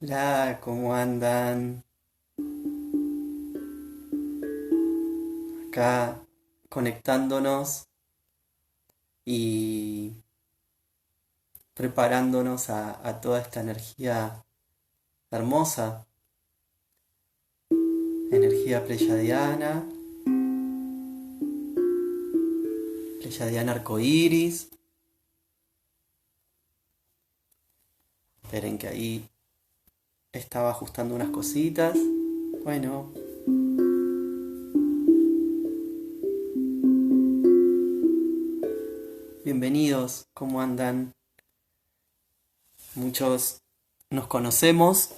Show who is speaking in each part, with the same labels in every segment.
Speaker 1: Hola, ¿cómo andan? Acá conectándonos y preparándonos a toda esta energía hermosa, energía pleyadiana arcoíris. Esperen que ahí estaba ajustando unas cositas. Bueno, bienvenidos, ¿cómo andan? Muchos nos conocemos,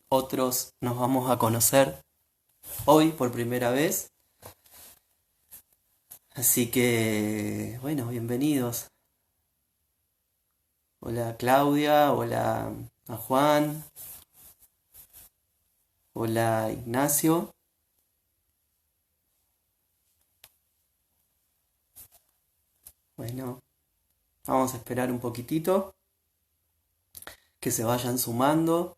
Speaker 1: otros nos vamos a conocer hoy por primera vez. Así que, bueno, bienvenidos. Hola Claudia, hola a Juan, hola Ignacio. Bueno, vamos a esperar un poquitito, que se vayan sumando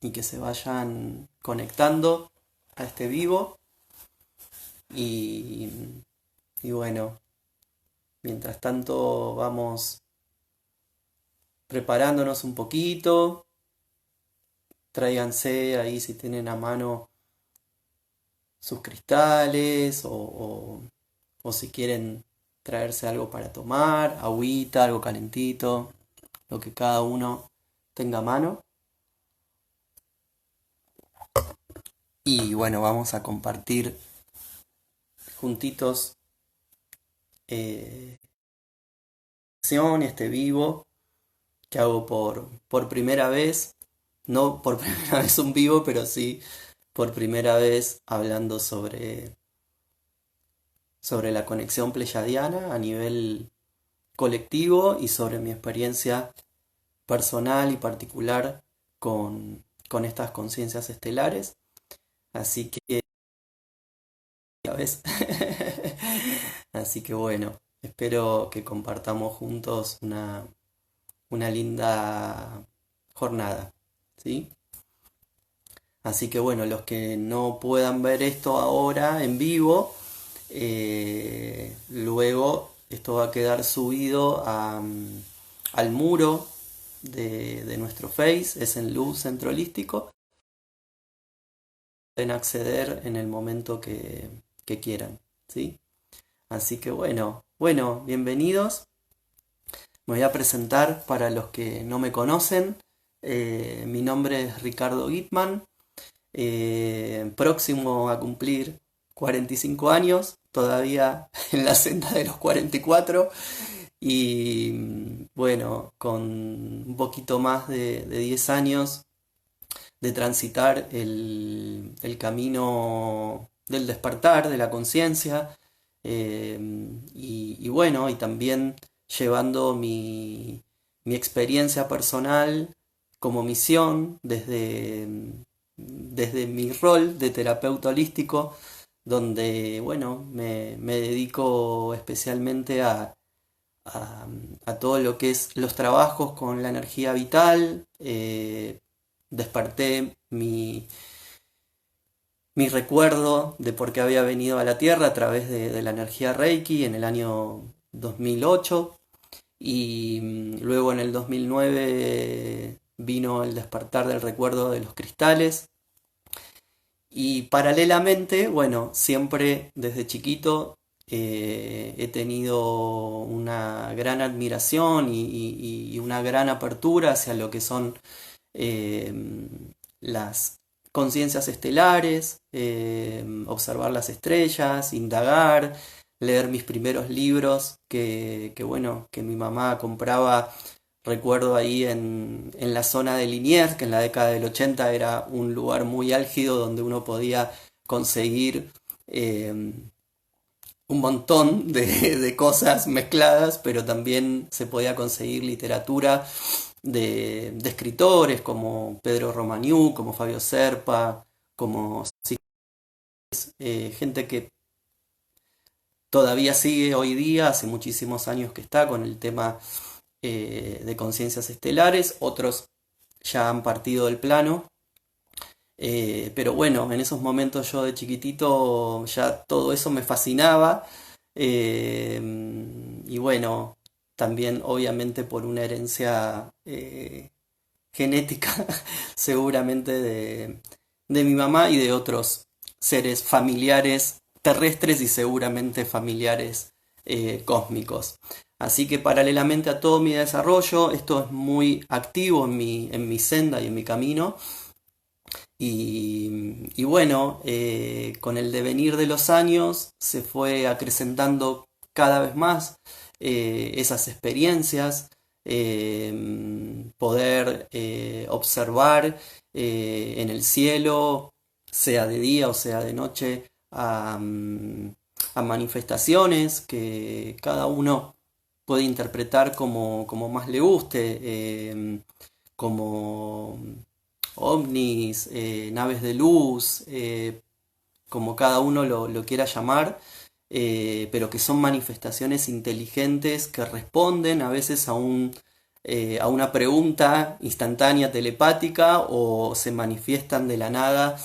Speaker 1: y que se vayan conectando a este vivo. Y, y bueno, mientras tanto vamos preparándonos un poquito. Tráiganse ahí si tienen a mano sus cristales o si quieren traerse algo para tomar, agüita, algo calentito, lo que cada uno tenga a mano. Y bueno, vamos a compartir juntitos eh, este vivo que hago por primera vez. No por primera vez un vivo, pero sí por primera vez hablando sobre la conexión pleyadiana a nivel colectivo y sobre mi experiencia personal y particular con estas conciencias estelares. Así que, ya ves. Así que bueno, espero que compartamos juntos una linda jornada, ¿sí? Así que bueno, los que no puedan ver esto ahora en vivo, luego esto va a quedar subido al muro de nuestro Face, es en Luz Centro Holístico. Pueden acceder en el momento que quieran, ¿sí? Así que bueno, bienvenidos. Me voy a presentar para los que no me conocen. Mi nombre es Ricardo Guitman, próximo a cumplir 45 años, todavía en la senda de los 44 y bueno, con un poquito más de 10 años de transitar el camino del despertar, de la conciencia, y bueno, y también llevando mi experiencia personal como misión desde mi rol de terapeuta holístico, donde, bueno, me dedico especialmente a, a todo lo que es los trabajos con la energía vital. Desperté mi recuerdo de por qué había venido a la Tierra a través de la energía Reiki en el año 2008 y luego en el 2009 vino el despertar del recuerdo de los cristales y paralelamente, bueno, siempre desde chiquito he tenido una gran admiración y una gran apertura hacia lo que son eh, las conciencias estelares, observar las estrellas, indagar, leer mis primeros libros bueno, que mi mamá compraba. Recuerdo ahí en la zona de Liniers, que en la década del 80 era un lugar muy álgido donde uno podía conseguir eh, un montón de cosas mezcladas, pero también se podía conseguir literatura de escritores como Pedro Romaniuk, como Fabio Serpa, como gente que todavía sigue hoy día, hace muchísimos años que está con el tema de conciencias estelares, otros ya han partido del plano. Pero bueno, en esos momentos yo de chiquitito ya todo eso me fascinaba. eh, y bueno, también obviamente por una herencia genética, seguramente de mi mamá y de otros seres familiares terrestres y seguramente familiares cósmicos. Así que paralelamente a todo mi desarrollo, esto es muy activo en mi senda y en mi camino. Y bueno, con el devenir de los años se fue acrecentando cada vez más esas experiencias, poder observar en el cielo, sea de día o sea de noche, a manifestaciones que cada uno puede interpretar como más le guste, como ovnis, naves de luz, como cada uno lo quiera llamar, pero que son manifestaciones inteligentes que responden a veces a una pregunta instantánea telepática o se manifiestan de la nada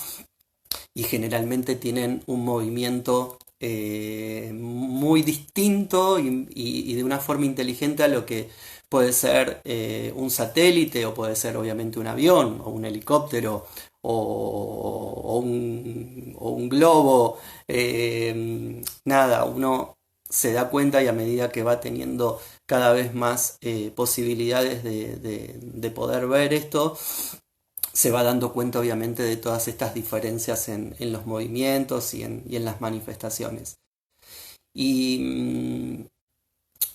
Speaker 1: y generalmente tienen un movimiento muy distinto y de una forma inteligente a lo que puede ser un satélite o puede ser obviamente un avión o un helicóptero o un globo. Nada, uno se da cuenta y a medida que va teniendo cada vez más posibilidades de poder ver esto, se va dando cuenta obviamente de todas estas diferencias en los movimientos y en las manifestaciones. Y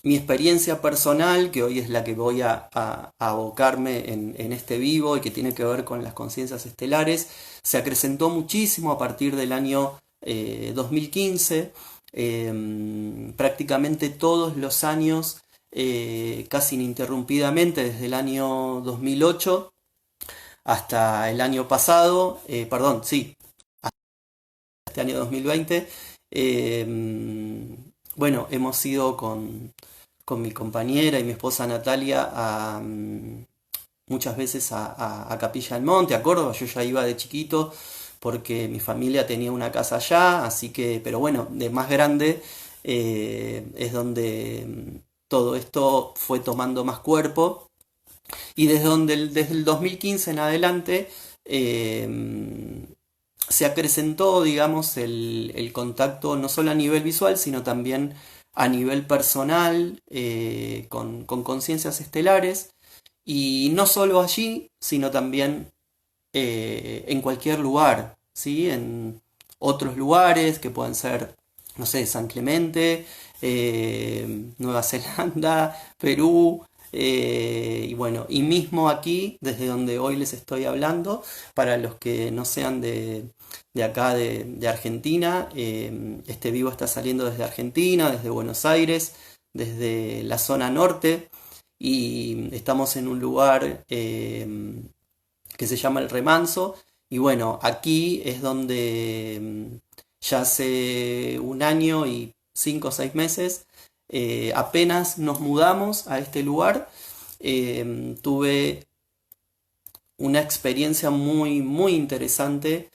Speaker 1: mi experiencia personal, que hoy es la que voy a abocarme en este vivo y que tiene que ver con las conciencias estelares, se acrecentó muchísimo a partir del año 2015. Prácticamente todos los años, casi ininterrumpidamente, desde el año 2008 hasta el año pasado, perdón, sí, este año 2020, bueno, hemos ido con mi compañera y mi esposa Natalia muchas veces a Capilla del Monte, a Córdoba. Yo ya iba de chiquito porque mi familia tenía una casa allá, así que, pero bueno, de más grande es donde todo esto fue tomando más cuerpo. Y desde el 2015 en adelante se acrecentó, digamos, el contacto no solo a nivel visual, sino también a nivel personal, con conciencias estelares, y no solo allí, sino también en cualquier lugar, ¿sí? En otros lugares que pueden ser, no sé, San Clemente, Nueva Zelanda, Perú, y bueno, y mismo aquí, desde donde hoy les estoy hablando, para los que no sean de acá, de Argentina, este vivo está saliendo desde Argentina, desde Buenos Aires, desde la zona norte, y estamos en un lugar que se llama El Remanso. Y bueno, aquí es donde ya hace un año y 5 o 6 meses apenas nos mudamos a este lugar. Tuve una experiencia muy, muy interesante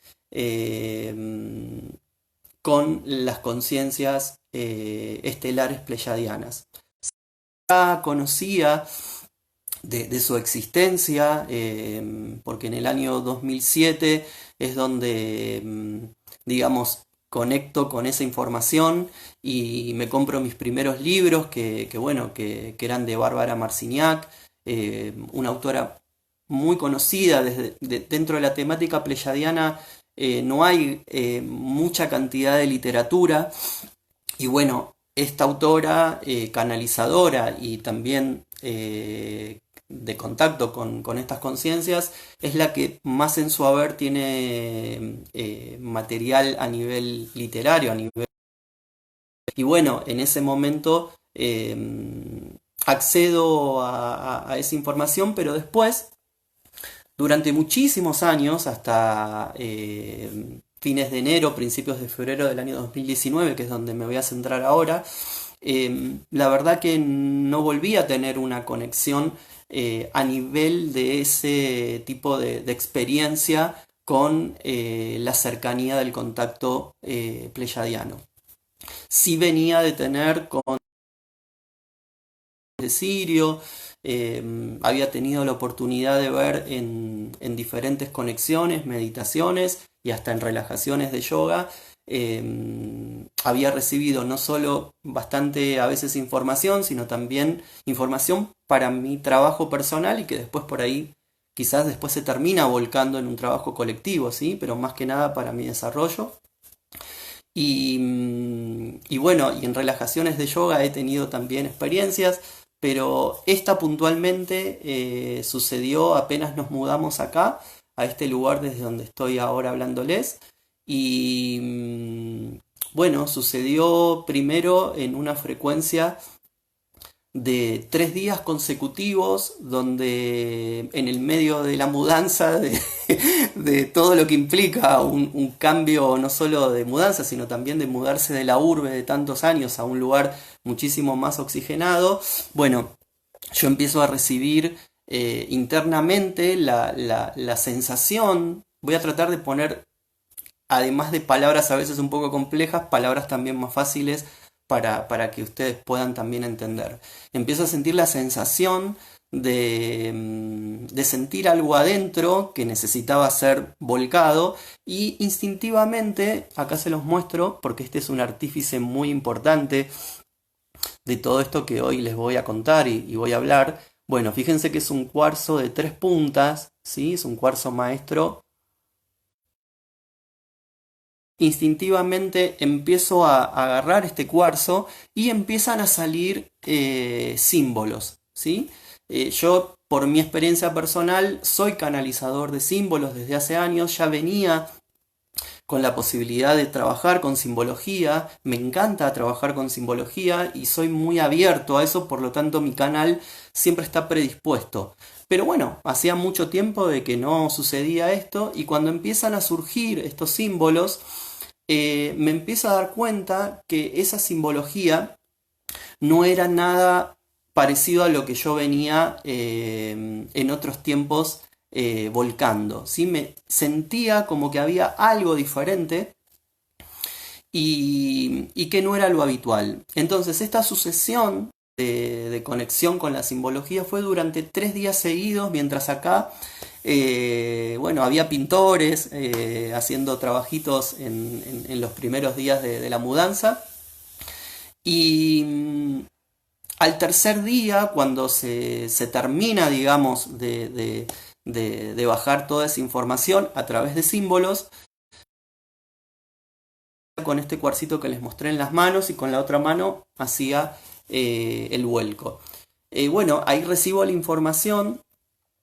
Speaker 1: con las conciencias estelares pleyadianas. Ya conocía de su existencia, porque en el año 2007 es donde, digamos, conecto con esa información y me compro mis primeros libros bueno, que eran de Bárbara Marciniak, una autora muy conocida dentro de la temática pleyadiana. No hay mucha cantidad de literatura y bueno, esta autora, canalizadora y también de contacto con estas conciencias, es la que más en su haber tiene material a nivel literario, a nivel... Y bueno, en ese momento accedo a esa información, pero después, durante muchísimos años, hasta fines de enero, principios de febrero del año 2019, que es donde me voy a centrar ahora, la verdad que no volví a tener una conexión a nivel de ese tipo de experiencia con la cercanía del contacto pleyadiano. Sí venía de tener con de Sirio, había tenido la oportunidad de ver en diferentes conexiones, meditaciones y hasta en relajaciones de yoga. Había recibido no solo bastante a veces información, sino también información para mi trabajo personal y que después por ahí quizás después se termina volcando en un trabajo colectivo, ¿sí? Pero más que nada para mi desarrollo. Y bueno, y en relajaciones de yoga he tenido también experiencias, pero esta puntualmente sucedió apenas nos mudamos acá, a este lugar desde donde estoy ahora hablándoles. Y bueno, sucedió primero en una frecuencia de 3 días consecutivos, donde en el medio de la mudanza, de todo lo que implica un cambio no solo de mudanza, sino también de mudarse de la urbe de tantos años a un lugar muchísimo más oxigenado, bueno, yo empiezo a recibir internamente la sensación, voy a tratar de poner, además de palabras a veces un poco complejas, palabras también más fáciles para que ustedes puedan también entender. Empiezo a sentir la sensación de sentir algo adentro que necesitaba ser volcado y instintivamente, acá se los muestro porque este es un artífice muy importante de todo esto que hoy les voy a contar y voy a hablar. Bueno, fíjense que es un cuarzo de 3 puntas, ¿sí? Es un cuarzo maestro. Instintivamente empiezo a agarrar este cuarzo y empiezan a salir símbolos, ¿sí? Yo, por mi experiencia personal, soy canalizador de símbolos desde hace años, ya venía con la posibilidad de trabajar con simbología, me encanta trabajar con simbología y soy muy abierto a eso, por lo tanto mi canal siempre está predispuesto. Pero bueno, hacía mucho tiempo de que no sucedía esto y cuando empiezan a surgir estos símbolos, me empiezo a dar cuenta que esa simbología no era nada parecido a lo que yo venía en otros tiempos volcando. ¿Sí? Me sentía como que había algo diferente y que no era lo habitual. Entonces esta sucesión de conexión con la simbología fue durante 3 días seguidos, mientras acá, bueno, había pintores haciendo trabajitos en los primeros días de la mudanza. Y al tercer día, cuando se termina, digamos, de bajar toda esa información a través de símbolos, con este cuarcito que les mostré en las manos y con la otra mano hacía el vuelco. Bueno, ahí recibo la información,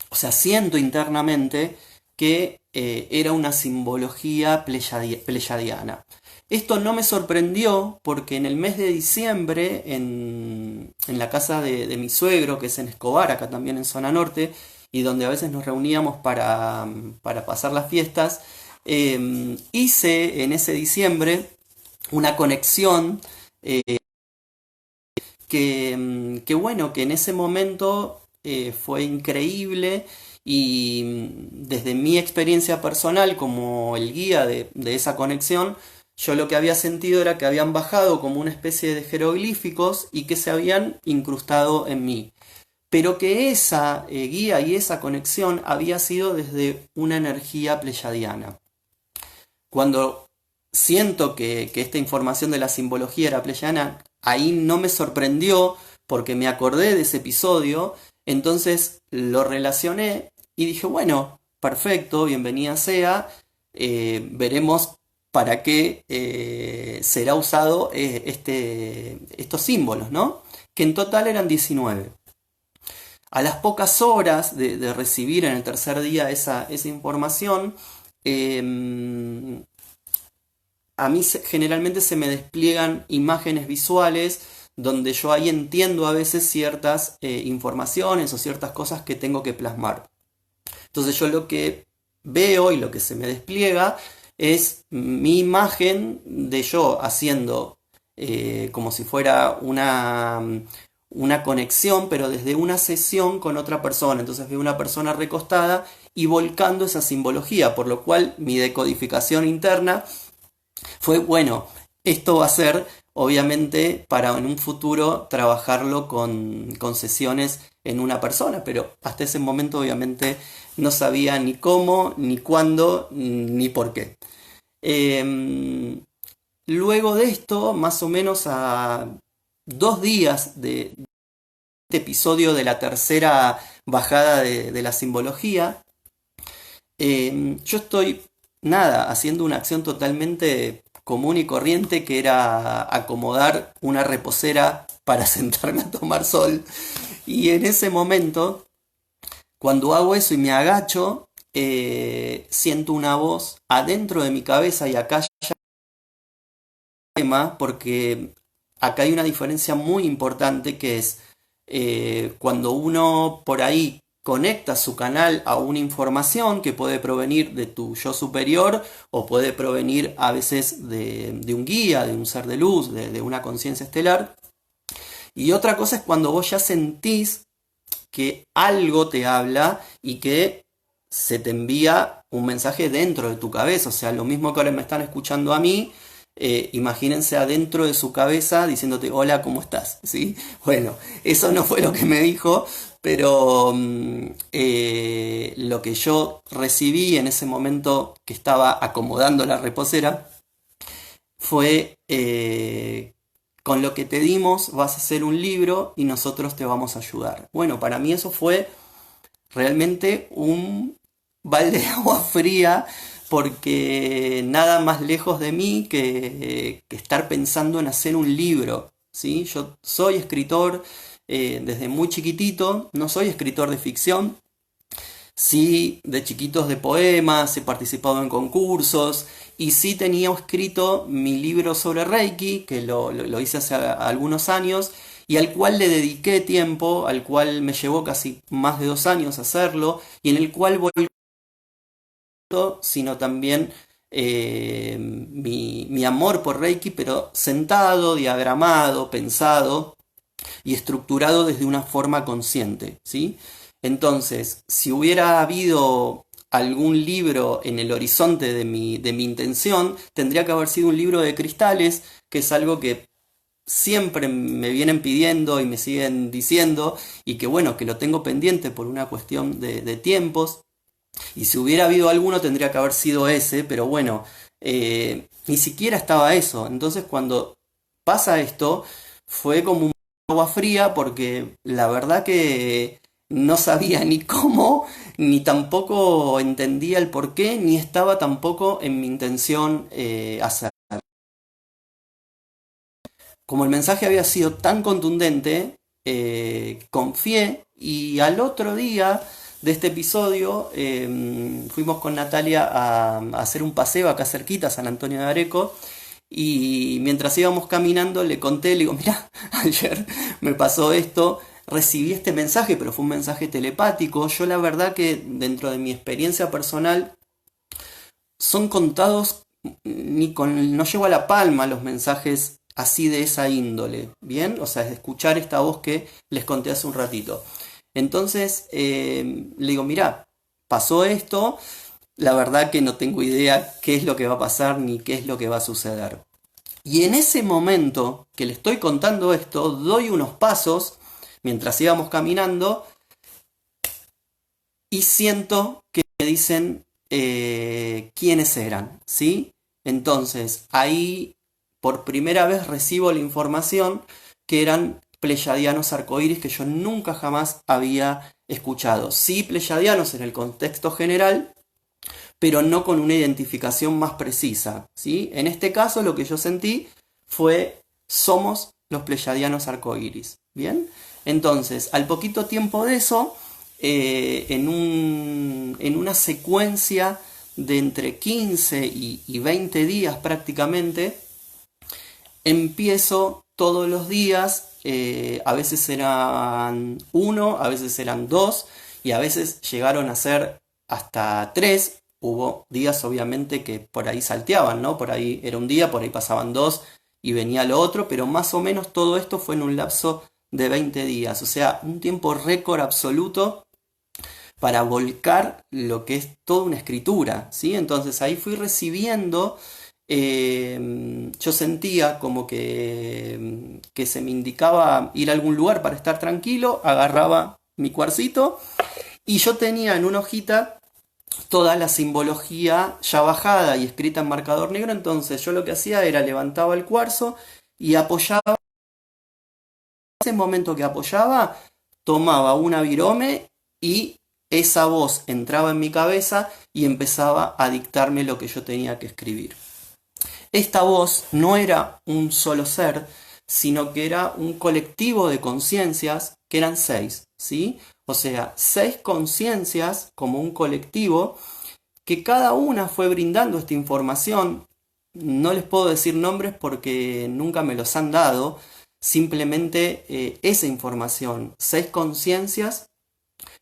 Speaker 1: o sea, siento internamente que era una simbología pleyadiana. Esto no me sorprendió porque en el mes de diciembre, en la casa de mi suegro, que es en Escobar, acá también en zona norte, y donde a veces nos reuníamos para pasar las fiestas, hice en ese diciembre una conexión que bueno, que en ese momento fue increíble y desde mi experiencia personal como el guía de esa conexión, yo lo que había sentido era que habían bajado como una especie de jeroglíficos y que se habían incrustado en mí. Pero que esa guía y esa conexión había sido desde una energía pleyadiana. Cuando siento que esta información de la simbología era pleyadiana, ahí no me sorprendió porque me acordé de ese episodio, entonces lo relacioné y dije, bueno, perfecto, bienvenida sea, veremos para qué será usado estos símbolos, ¿no? Que en total eran 19. A las pocas horas de recibir en el tercer día esa información, a mí generalmente se me despliegan imágenes visuales donde yo ahí entiendo a veces ciertas informaciones o ciertas cosas que tengo que plasmar. Entonces yo lo que veo y lo que se me despliega es mi imagen de yo haciendo como si fuera una conexión, pero desde una sesión con otra persona. Entonces veo una persona recostada y volcando esa simbología, por lo cual mi decodificación interna fue, bueno, esto va a ser, obviamente, para en un futuro trabajarlo con sesiones en una persona, pero hasta ese momento, obviamente, no sabía ni cómo, ni cuándo, ni por qué. Luego de esto, más o menos a 2 días de este episodio de la tercera bajada de la simbología, yo estoy, nada, haciendo una acción totalmente común y corriente que era acomodar una reposera para sentarme a tomar sol. Y en ese momento, cuando hago eso y me agacho, siento una voz adentro de mi cabeza y acá ya tema porque acá hay una diferencia muy importante que es cuando uno por ahí conecta su canal a una información que puede provenir de tu yo superior o puede provenir a veces de un guía, de un ser de luz, de una conciencia estelar. Y otra cosa es cuando vos ya sentís que algo te habla y que se te envía un mensaje dentro de tu cabeza. O sea, lo mismo que ahora me están escuchando a mí, imagínense adentro de su cabeza diciéndote hola, ¿cómo estás? ¿Sí? Bueno, eso no fue lo que me dijo, pero lo que yo recibí en ese momento que estaba acomodando la reposera fue con lo que te dimos vas a hacer un libro y nosotros te vamos a ayudar. Bueno, para mí eso fue realmente un balde de agua fría porque nada más lejos de mí que estar pensando en hacer un libro, ¿sí? Yo soy escritor desde muy chiquitito, no soy escritor de ficción, sí de chiquitos de poemas, he participado en concursos y sí tenía escrito mi libro sobre Reiki, que lo hice hace algunos años y al cual le dediqué tiempo, al cual me llevó casi más de 2 años hacerlo y en el cual volví, sino también mi amor por Reiki, pero sentado, diagramado, pensado y estructurado desde una forma consciente, ¿sí? Entonces, si hubiera habido algún libro en el horizonte de mi intención, tendría que haber sido un libro de cristales, que es algo que siempre me vienen pidiendo y me siguen diciendo, y que bueno, que lo tengo pendiente por una cuestión de tiempos. Y si hubiera habido alguno tendría que haber sido ese, pero bueno, ni siquiera estaba eso. Entonces cuando pasa esto, fue como un agua fría porque la verdad que no sabía ni cómo, ni tampoco entendía el por qué, ni estaba tampoco en mi intención hacer. Como el mensaje había sido tan contundente, confié y al otro día de este episodio fuimos con Natalia a hacer un paseo acá cerquita, San Antonio de Areco, y mientras íbamos caminando le conté, le digo, mirá, ayer me pasó esto, recibí este mensaje, pero fue un mensaje telepático. Yo la verdad que dentro de mi experiencia personal son contados, no llego a la palma los mensajes así de esa índole, ¿bien? O sea, es escuchar esta voz que les conté hace un ratito. Entonces, le digo, mirá, pasó esto, la verdad que no tengo idea qué es lo que va a pasar ni qué es lo que va a suceder. Y en ese momento que le estoy contando esto, doy unos pasos mientras íbamos caminando y siento que me dicen quiénes eran, ¿sí? Entonces, ahí por primera vez recibo la información que eran pleyadianos arcoíris que yo nunca jamás había escuchado. Sí, pleyadianos en el contexto general, pero no con una identificación más precisa, ¿sí? En este caso lo que yo sentí fue somos los pleyadianos arcoíris, ¿bien? Entonces, al poquito tiempo de eso, en una secuencia de entre 15 y 20 días prácticamente, empiezo todos los días, a veces eran uno, a veces eran dos y a veces llegaron a ser hasta tres. Hubo días obviamente que por ahí salteaban, ¿no? Por ahí era un día, por ahí pasaban dos y venía lo otro, pero más o menos todo esto fue en un lapso de 20 días, o sea, un tiempo récord absoluto para volcar lo que es toda una escritura, ¿sí? Entonces ahí fui recibiendo, yo sentía como que se me indicaba ir a algún lugar para estar tranquilo, agarraba mi cuarcito y yo tenía en una hojita toda la simbología ya bajada y escrita en marcador negro, entonces yo lo que hacía era levantaba el cuarzo y apoyaba, en ese momento que apoyaba, tomaba una virome y esa voz entraba en mi cabeza y empezaba a dictarme lo que yo tenía que escribir. Esta voz no era un solo ser, sino que era un colectivo de conciencias, que eran 6, ¿sí? O sea, 6 conciencias como un colectivo, que cada una fue brindando esta información. No les puedo decir nombres porque nunca me los han dado, simplemente esa información, 6 conciencias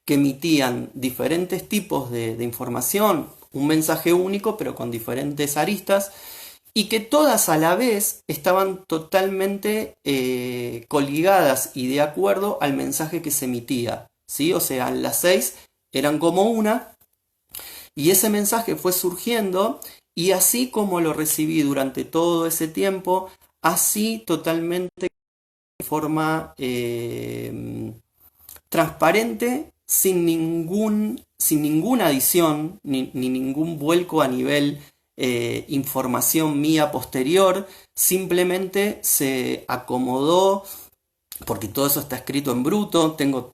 Speaker 1: que emitían diferentes tipos de información, un mensaje único pero con diferentes aristas, y que todas a la vez estaban totalmente coligadas y de acuerdo al mensaje que se emitía, ¿sí? O sea, las 6 eran como una, y ese mensaje fue surgiendo, y así como lo recibí durante todo ese tiempo, así totalmente de forma transparente, sin ninguna adición, ni ningún vuelco a nivel información mía posterior, simplemente se acomodó, porque todo eso está escrito en bruto, tengo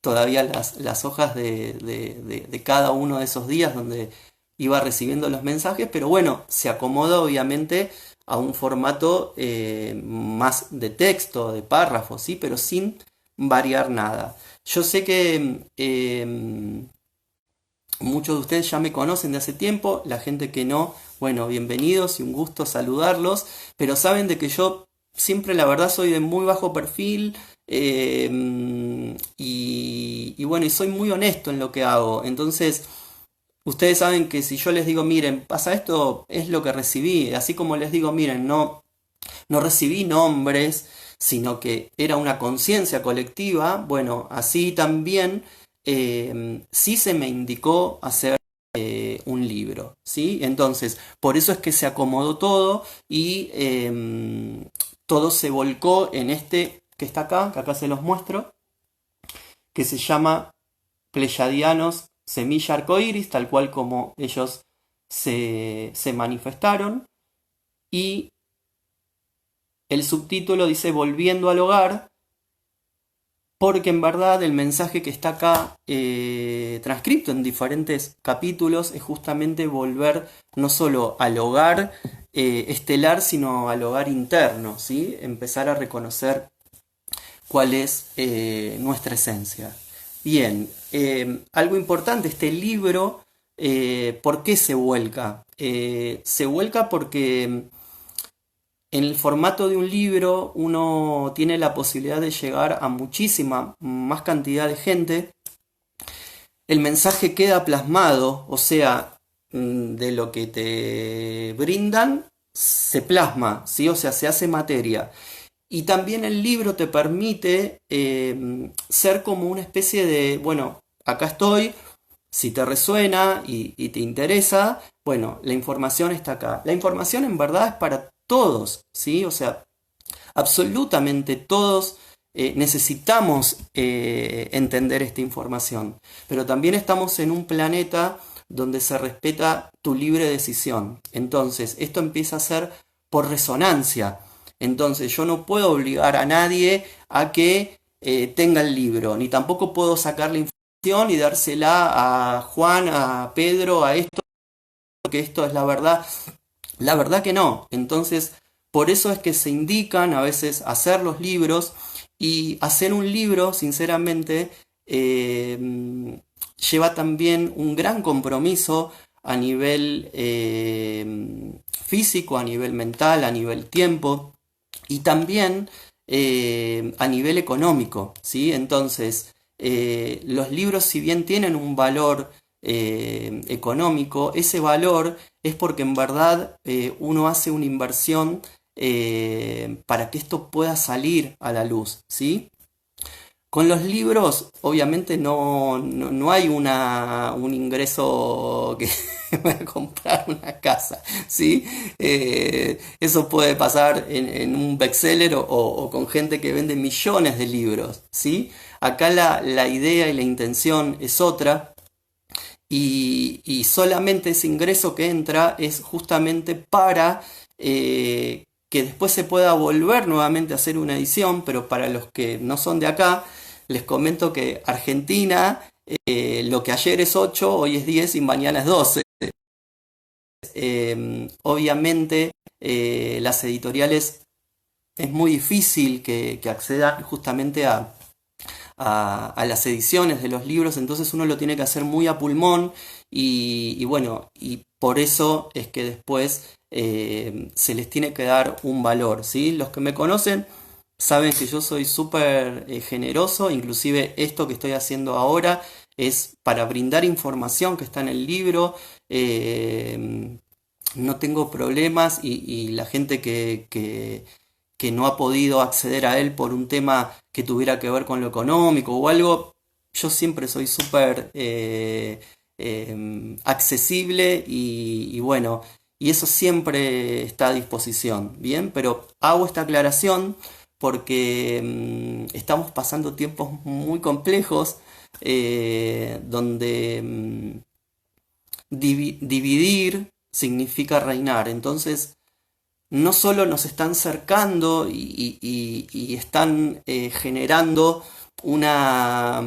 Speaker 1: todavía las hojas de cada uno de esos días donde iba recibiendo los mensajes, pero bueno, se acomodó obviamente a un formato más de texto, de párrafos, ¿sí? Pero sin variar nada. Yo sé que muchos de ustedes ya me conocen de hace tiempo, la gente que no, bueno, bienvenidos y un gusto saludarlos, pero saben de que yo siempre la verdad soy de muy bajo perfil y bueno, y soy muy honesto en lo que hago. Entonces, ustedes saben que si yo les digo, miren, pasa esto, es lo que recibí, así como les digo, miren, no recibí nombres, sino que era una conciencia colectiva, bueno, así también sí se me indicó hacer un libro, ¿sí? Entonces, por eso es que se acomodó todo y todo se volcó en este que está acá, que acá se los muestro, que se llama Pleyadianos Semilla Arcoiris, tal cual como ellos se manifestaron, y el subtítulo dice Volviendo al hogar, porque en verdad el mensaje que está acá transcrito en diferentes capítulos es justamente volver no solo al hogar estelar, sino al hogar interno, ¿sí? Empezar a reconocer cuál es nuestra esencia. Bien, algo importante, este libro, ¿por qué se vuelca? Se vuelca porque en el formato de un libro uno tiene la posibilidad de llegar a muchísima más cantidad de gente. El mensaje queda plasmado, o sea, de lo que te brindan se plasma, ¿sí? O sea, se hace materia. Y también el libro te permite ser como una especie de, bueno, acá estoy, si te resuena y te interesa, bueno, la información está acá. La información en verdad es para todos, ¿sí? O sea, absolutamente todos necesitamos entender esta información. Pero también estamos en un planeta donde se respeta tu libre decisión. Entonces, esto empieza a ser por resonancia. Entonces, yo no puedo obligar a nadie a que tenga el libro, ni tampoco puedo sacar la información y dársela a Juan, a Pedro, a esto, porque esto es la verdad. La verdad que no. Entonces, por eso es que se indican a veces hacer los libros y hacer un libro, sinceramente, lleva también un gran compromiso a nivel físico, a nivel mental, a nivel tiempo y también a nivel económico, ¿sí? Entonces, los libros, si bien tienen un valor económico, ese valor es porque en verdad uno hace una inversión para que esto pueda salir a la luz, ¿sí? Con los libros, obviamente no hay un ingreso que voy a comprar una casa, ¿sí? Eso puede pasar en un bestseller o con gente que vende millones de libros, ¿sí? Acá la idea y la intención es otra y solamente ese ingreso que entra es justamente para que después se pueda volver nuevamente a hacer una edición, pero para los que no son de acá, les comento que Argentina, lo que ayer es 8 hoy es 10 y mañana es 12. Obviamente las editoriales es muy difícil que accedan justamente a las ediciones de los libros, entonces uno lo tiene que hacer muy a pulmón y bueno, y por eso es que después se les tiene que dar un valor, ¿sí? Los que me conocen saben que yo soy súper generoso, inclusive esto que estoy haciendo ahora es para brindar información que está en el libro, no tengo problemas y la gente que no ha podido acceder a él por un tema que tuviera que ver con lo económico o algo, yo siempre soy súper accesible y bueno, y eso siempre está a disposición, ¿bien? Pero hago esta aclaración porque estamos pasando tiempos muy complejos donde dividir significa reinar. Entonces, no solo nos están cercando y están generando una,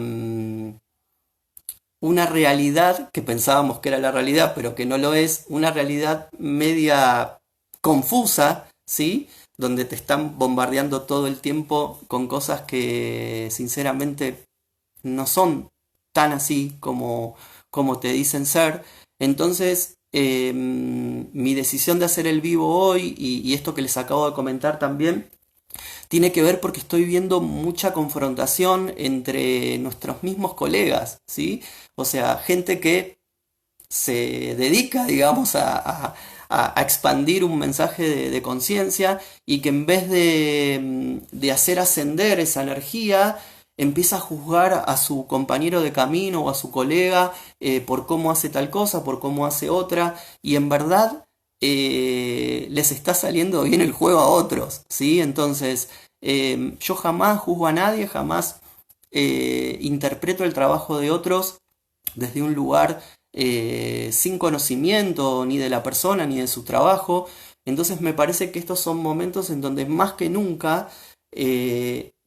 Speaker 1: una realidad que pensábamos que era la realidad, pero que no lo es, una realidad media confusa, ¿sí? Donde te están bombardeando todo el tiempo con cosas que sinceramente no son tan así como te dicen ser. Entonces, mi decisión de hacer el vivo hoy y esto que les acabo de comentar también, tiene que ver porque estoy viendo mucha confrontación entre nuestros mismos colegas, ¿sí? O sea, gente que se dedica, digamos, a expandir un mensaje de conciencia y que en vez de hacer ascender esa energía, empieza a juzgar a su compañero de camino o a su colega por cómo hace tal cosa, por cómo hace otra, y en verdad les está saliendo bien el juego a otros, ¿sí? Entonces, yo jamás juzgo a nadie, jamás interpreto el trabajo de otros desde un lugar sin conocimiento ni de la persona ni de su trabajo. Entonces me parece que estos son momentos en donde más que nunca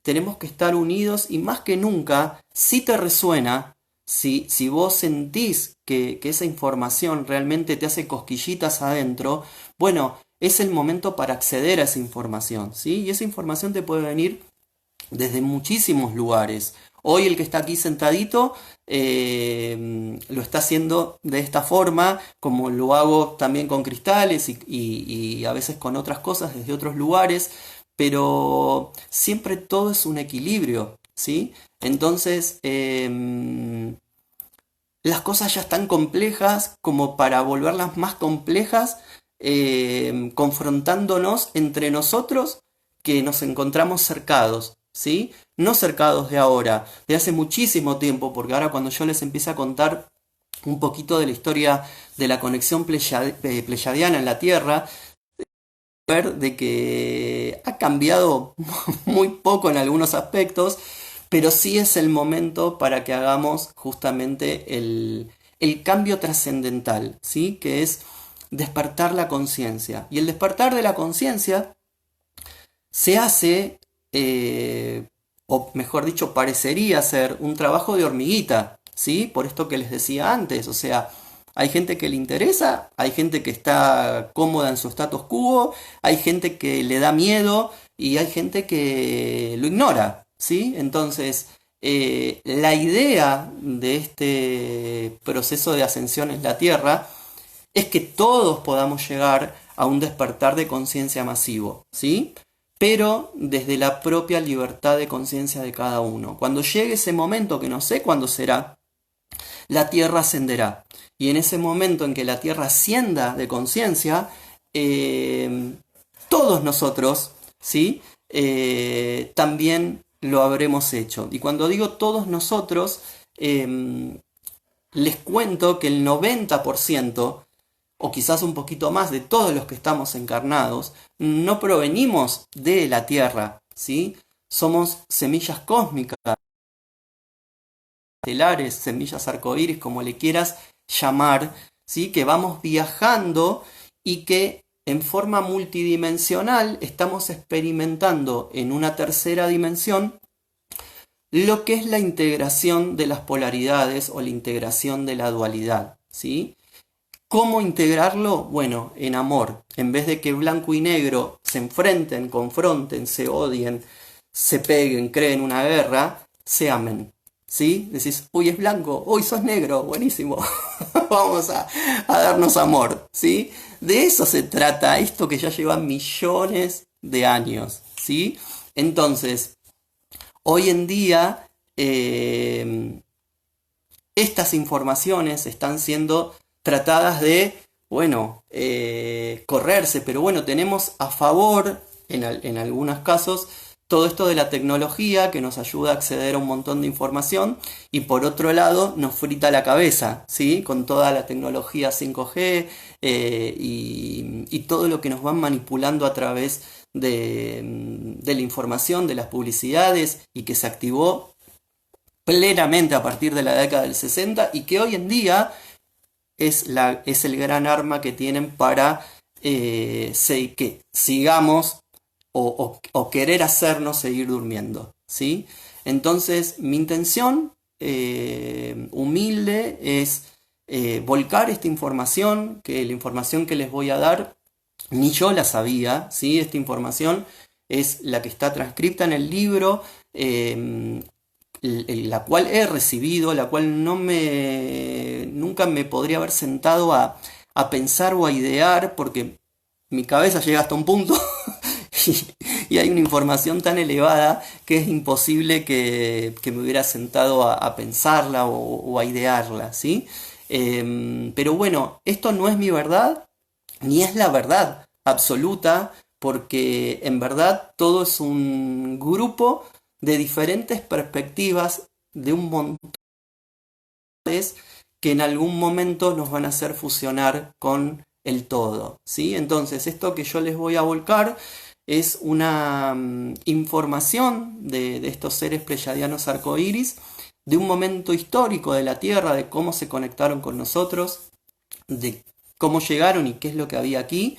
Speaker 1: tenemos que estar unidos y más que nunca, si te resuena, si vos sentís que esa información realmente te hace cosquillitas adentro, bueno, es el momento para acceder a esa información, ¿sí? Y esa información te puede venir desde muchísimos lugares. Hoy el que está aquí sentadito lo está haciendo de esta forma, como lo hago también con cristales y a veces con otras cosas desde otros lugares, pero siempre todo es un equilibrio, ¿sí? Entonces, las cosas ya están complejas como para volverlas más complejas, confrontándonos entre nosotros que nos encontramos cercados, ¿sí? No cercados de ahora, de hace muchísimo tiempo, porque ahora cuando yo les empiece a contar un poquito de la historia de la conexión pleyadiana en la Tierra, ver de que ha cambiado muy poco en algunos aspectos, pero sí es el momento para que hagamos justamente el cambio trascendental, ¿sí? Que es despertar la conciencia. Y el despertar de la conciencia se hace, o mejor dicho, parecería ser un trabajo de hormiguita, ¿sí? Por esto que les decía antes, o sea, hay gente que le interesa, hay gente que está cómoda en su status quo, hay gente que le da miedo y hay gente que lo ignora, ¿sí? Entonces, la idea de este proceso de ascensión en la Tierra es que todos podamos llegar a un despertar de conciencia masivo, ¿sí? Pero desde la propia libertad de conciencia de cada uno. Cuando llegue ese momento, que no sé cuándo será, la Tierra ascenderá. Y en ese momento en que la Tierra ascienda de conciencia, todos nosotros, ¿sí? También lo habremos hecho. Y cuando digo todos nosotros, les cuento que el 90% o quizás un poquito más de todos los que estamos encarnados, no provenimos de la Tierra, ¿sí? Somos semillas cósmicas, estelares, semillas arcoíris, como le quieras llamar, ¿sí? Que vamos viajando y que en forma multidimensional estamos experimentando en una tercera dimensión lo que es la integración de las polaridades o la integración de la dualidad, ¿sí? ¿Cómo integrarlo? Bueno, en amor. En vez de que blanco y negro se enfrenten, confronten, se odien, se peguen, creen una guerra, se amen. ¿Sí? Decís, uy, es blanco, uy, sos negro, buenísimo. Vamos a darnos amor. ¿Sí? De eso se trata esto que ya lleva millones de años. ¿Sí? Entonces, hoy en día, estas informaciones están siendo tratadas de, bueno, correrse, pero bueno, tenemos a favor, en algunos casos, todo esto de la tecnología que nos ayuda a acceder a un montón de información y por otro lado nos frita la cabeza, ¿sí? Con toda la tecnología 5G y todo lo que nos van manipulando a través de la información, de las publicidades y que se activó plenamente a partir de la década del 60 y que hoy en día es el gran arma que tienen para que sigamos o querer hacernos seguir durmiendo, ¿sí? Entonces, mi intención humilde es volcar esta información, que la información que les voy a dar, ni yo la sabía, ¿sí? Esta información es la que está transcripta en el libro, la cual he recibido, la cual nunca me podría haber sentado a pensar o a idear, porque mi cabeza llega hasta un punto y hay una información tan elevada que es imposible que me hubiera sentado a pensarla o a idearla, ¿sí? Pero bueno, esto no es mi verdad, ni es la verdad absoluta, porque en verdad todo es un grupo de diferentes perspectivas de un montón que en algún momento nos van a hacer fusionar con el todo, ¿sí? Entonces, esto que yo les voy a volcar es una información de estos seres pleyadianos arcoíris, de un momento histórico de la Tierra, de cómo se conectaron con nosotros, de cómo llegaron y qué es lo que había aquí.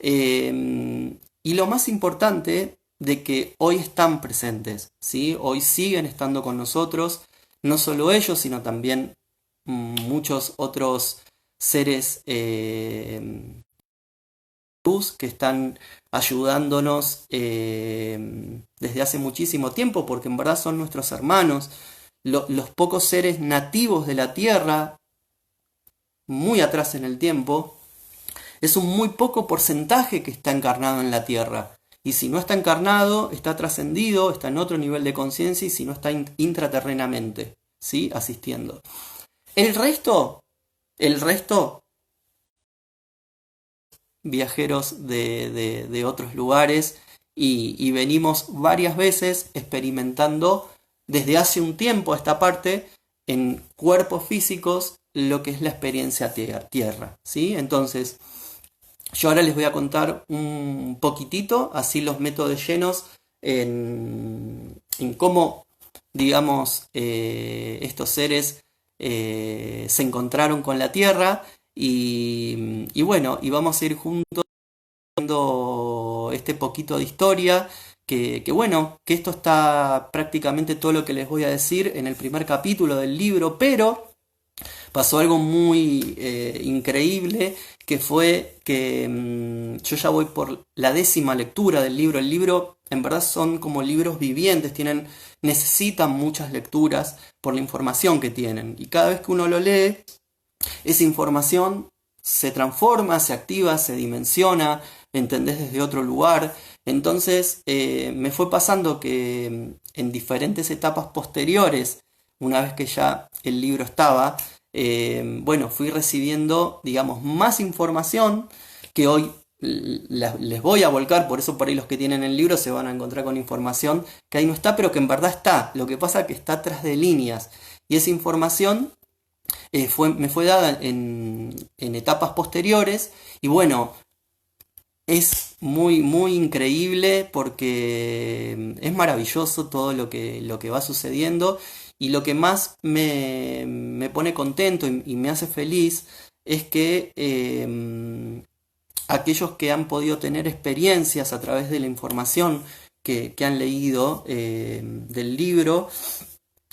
Speaker 1: Y lo más importante, de que hoy están presentes, ¿sí? Hoy siguen estando con nosotros, no solo ellos, sino también muchos otros seres luz que están ayudándonos desde hace muchísimo tiempo, porque en verdad son nuestros hermanos, los pocos seres nativos de la Tierra, muy atrás en el tiempo, es un muy poco porcentaje que está encarnado en la Tierra. Y si no está encarnado, está trascendido, está en otro nivel de conciencia y si no está intraterrenamente, ¿sí? Asistiendo. El resto, viajeros de otros lugares y venimos varias veces experimentando desde hace un tiempo a esta parte en cuerpos físicos lo que es la experiencia tierra, ¿sí? Entonces, yo ahora les voy a contar un poquitito, así los meto de llenos en cómo, digamos, estos seres se encontraron con la Tierra y bueno, y vamos a ir juntos viendo este poquito de historia, que bueno, que esto está prácticamente todo lo que les voy a decir en el primer capítulo del libro, pero pasó algo muy increíble, que fue que yo ya voy por la 10ª lectura del libro. El libro en verdad son como libros vivientes, necesitan muchas lecturas por la información que tienen. Y cada vez que uno lo lee, esa información se transforma, se activa, se dimensiona, entendés desde otro lugar. Entonces me fue pasando que en diferentes etapas posteriores, una vez que ya el libro estaba, bueno, fui recibiendo, digamos, más información que hoy les voy a volcar, por eso por ahí los que tienen el libro se van a encontrar con información que ahí no está, pero que en verdad está. Lo que pasa es que está atrás de líneas. Y esa información me fue dada en etapas posteriores. Y bueno, es muy, muy increíble porque es maravilloso todo lo que va sucediendo. Y lo que más me pone contento y me hace feliz es que aquellos que han podido tener experiencias a través de la información que han leído del libro,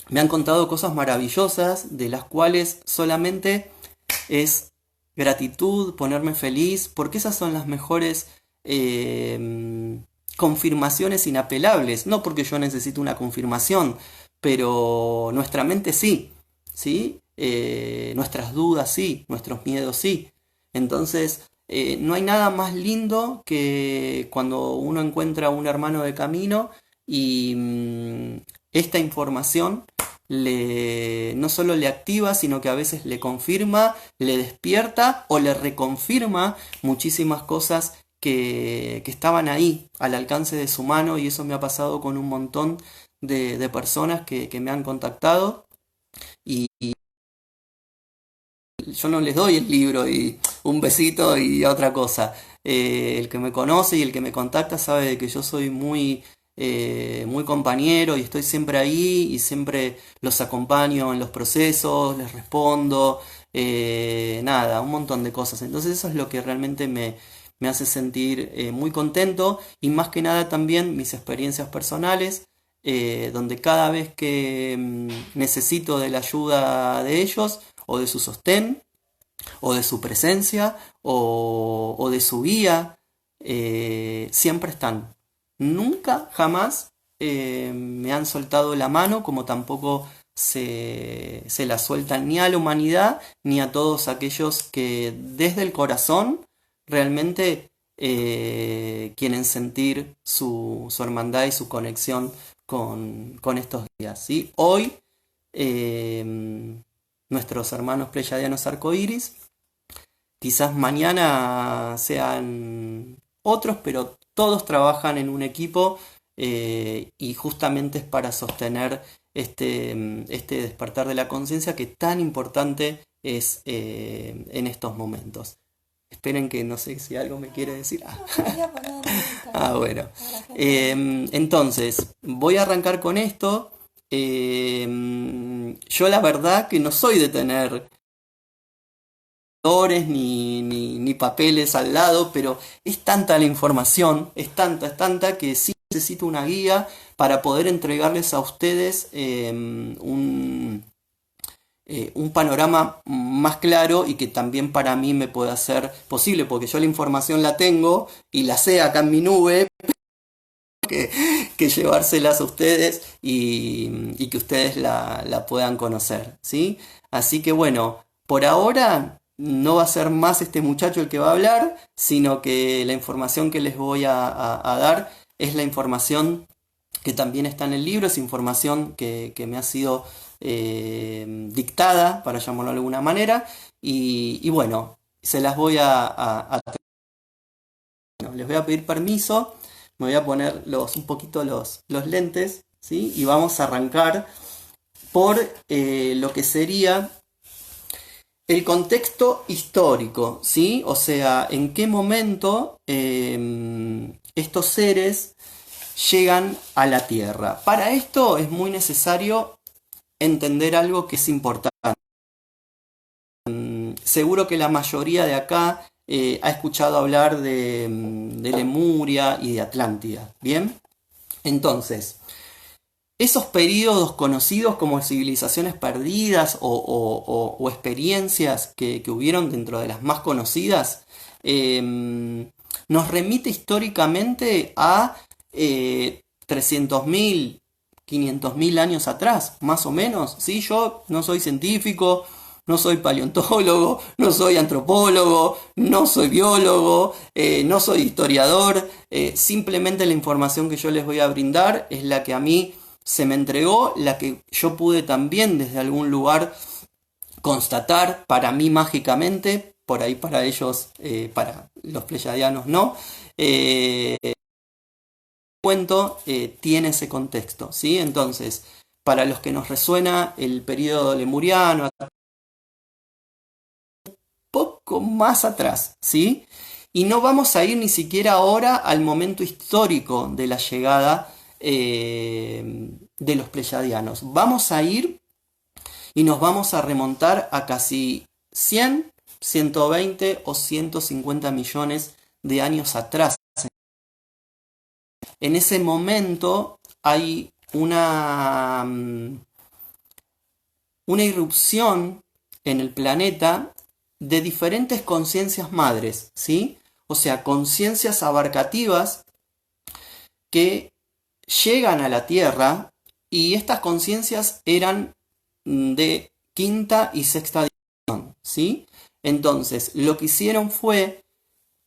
Speaker 1: me han contado cosas maravillosas de las cuales solamente es gratitud, ponerme feliz, porque esas son las mejores confirmaciones inapelables. No porque yo necesito una confirmación, pero nuestra mente sí, ¿sí? Nuestras dudas sí, nuestros miedos sí. Entonces, no hay nada más lindo que cuando uno encuentra un hermano de camino y esta información no solo le activa, sino que a veces le confirma, le despierta o le reconfirma muchísimas cosas que estaban ahí al alcance de su mano, y eso me ha pasado con un montón de personas que me han contactado y yo no les doy el libro y un besito y otra cosa. El que me conoce y el que me contacta sabe de que yo soy muy compañero y estoy siempre ahí y siempre los acompaño en los procesos, les respondo, nada, un montón de cosas. Entonces eso es lo que realmente me hace sentir muy contento, y más que nada también mis experiencias personales, donde cada vez que necesito de la ayuda de ellos o de su sostén o de su presencia o de su guía, siempre están. Nunca, jamás me han soltado la mano, como tampoco se la sueltan ni a la humanidad ni a todos aquellos que desde el corazón realmente quieren sentir su hermandad y su conexión con estos días, ¿sí? Hoy nuestros hermanos pleyadianos arcoíris, quizás mañana sean otros, pero todos trabajan en un equipo, y justamente es para sostener este despertar de la conciencia que tan importante es en estos momentos. Esperen que no sé si algo me quiere decir. Bueno. Entonces, voy a arrancar con esto. Yo la verdad que no soy de tener ni papeles al lado, pero es tanta la información, es tanta que sí necesito una guía para poder entregarles a ustedes un panorama más claro, y que también para mí me pueda ser posible, porque yo la información la tengo y la sé acá en mi nube, que llevárselas a ustedes y que ustedes la puedan conocer, ¿sí? Así que bueno, por ahora no va a ser más este muchacho el que va a hablar, sino que la información que les voy a dar es la información que también está en el libro, es información que me ha sido dictada, para llamarlo de alguna manera, y bueno, se las voy bueno, les voy a pedir permiso, me voy a poner un poquito los lentes, ¿sí? Y vamos a arrancar por lo que sería el contexto histórico, ¿sí? O sea, en qué momento estos seres llegan a la Tierra. Para esto es muy necesario entender algo que es importante. Seguro que la mayoría de acá ha escuchado hablar de Lemuria y de Atlántida, ¿bien? Entonces, esos periodos conocidos como civilizaciones perdidas o experiencias que hubieron dentro de las más conocidas, nos remite históricamente a 300.000, 500.000 años atrás, más o menos, ¿sí? Yo no soy científico, no soy paleontólogo, no soy antropólogo, no soy biólogo, no soy historiador, simplemente la información que yo les voy a brindar es la que a mí se me entregó, la que yo pude también desde algún lugar constatar para mí mágicamente, por ahí para ellos, para los pleyadianos no. El cuento tiene ese contexto, ¿sí? Entonces, para los que nos resuena el periodo lemuriano, poco más atrás, ¿sí? Y no vamos a ir ni siquiera ahora al momento histórico de la llegada de los pleyadianos. Vamos a ir y nos vamos a remontar a casi 100, 120 o 150 millones de años atrás. En ese momento hay una irrupción en el planeta de diferentes conciencias madres, ¿sí? O sea, conciencias abarcativas que llegan a la Tierra y estas conciencias eran de quinta y sexta dimensión, ¿sí? Entonces, lo que hicieron fue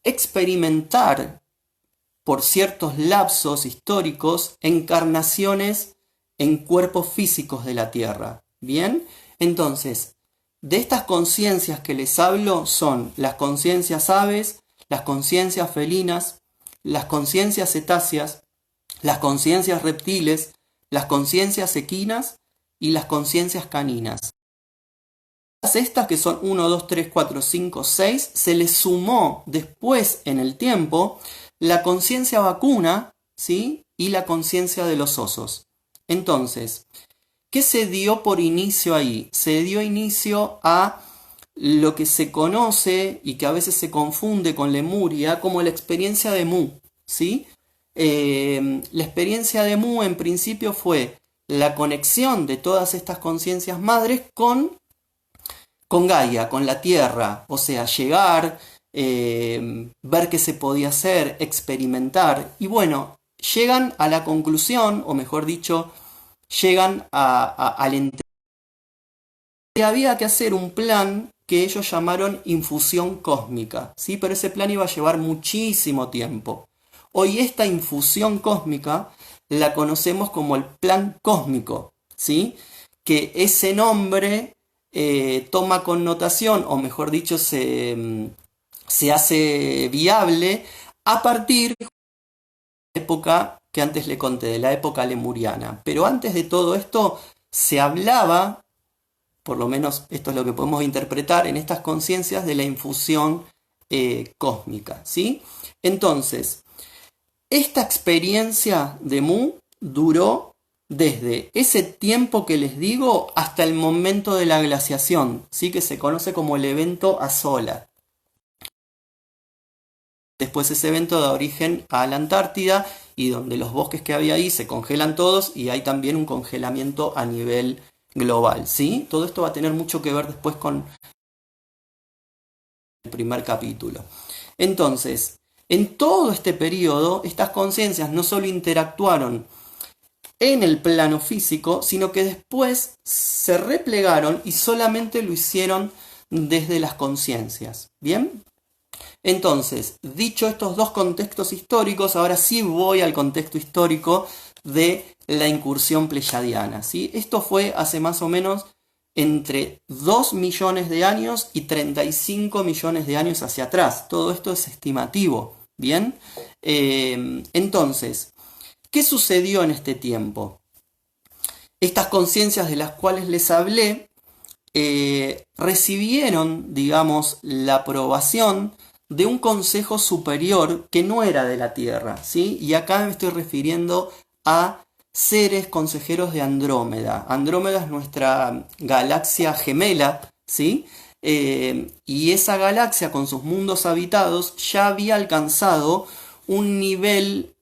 Speaker 1: experimentar por ciertos lapsos históricos encarnaciones en cuerpos físicos de la Tierra, ¿bien? Entonces, de estas conciencias que les hablo son las conciencias aves, las conciencias felinas, las conciencias cetáceas, las conciencias reptiles, las conciencias equinas y las conciencias caninas. Estas que son 1, 2, 3, 4, 5, 6, se les sumó después en el tiempo la conciencia vacuna, ¿sí? Y la conciencia de los osos. Entonces, ¿qué se dio por inicio ahí? Se dio inicio a lo que se conoce y que a veces se confunde con Lemuria como la experiencia de Mu, ¿sí? La experiencia de Mu en principio fue la conexión de todas estas conciencias madres con Gaia, con la Tierra, o sea, llegar, ver qué se podía hacer, experimentar, y bueno, llegan a la conclusión, o mejor dicho, llegan al entendimiento que había que hacer un plan que ellos llamaron infusión cósmica, ¿sí? Pero ese plan iba a llevar muchísimo tiempo. Hoy esta infusión cósmica la conocemos como el plan cósmico, ¿sí? Que ese nombre toma connotación, o mejor dicho, se hace viable a partir de la época que antes le conté, de la época lemuriana. Pero antes de todo esto se hablaba, por lo menos esto es lo que podemos interpretar en estas conciencias, de la infusión cósmica, ¿sí? Entonces, esta experiencia de Mu duró desde ese tiempo que les digo hasta el momento de la glaciación, ¿sí? Que se conoce como el evento Azola. Después ese evento da origen a la Antártida y donde los bosques que había ahí se congelan todos y hay también un congelamiento a nivel global, ¿sí? Todo esto va a tener mucho que ver después con el primer capítulo. Entonces, en todo este periodo, estas conciencias no solo interactuaron en el plano físico, sino que después se replegaron y solamente lo hicieron desde las conciencias. ¿Bien? Entonces, dicho estos dos contextos históricos, ahora sí voy al contexto histórico de la incursión pleyadiana, ¿sí? Esto fue hace más o menos entre 2 millones de años y 35 millones de años hacia atrás. Todo esto es estimativo, ¿bien? Entonces, ¿qué sucedió en este tiempo? Estas conciencias de las cuales les hablé recibieron, digamos, la aprobación de un consejo superior que no era de la Tierra, ¿sí? Y acá me estoy refiriendo a seres consejeros de Andrómeda. Andrómeda es nuestra galaxia gemela, ¿sí? Y esa galaxia con sus mundos habitados ya había alcanzado un nivel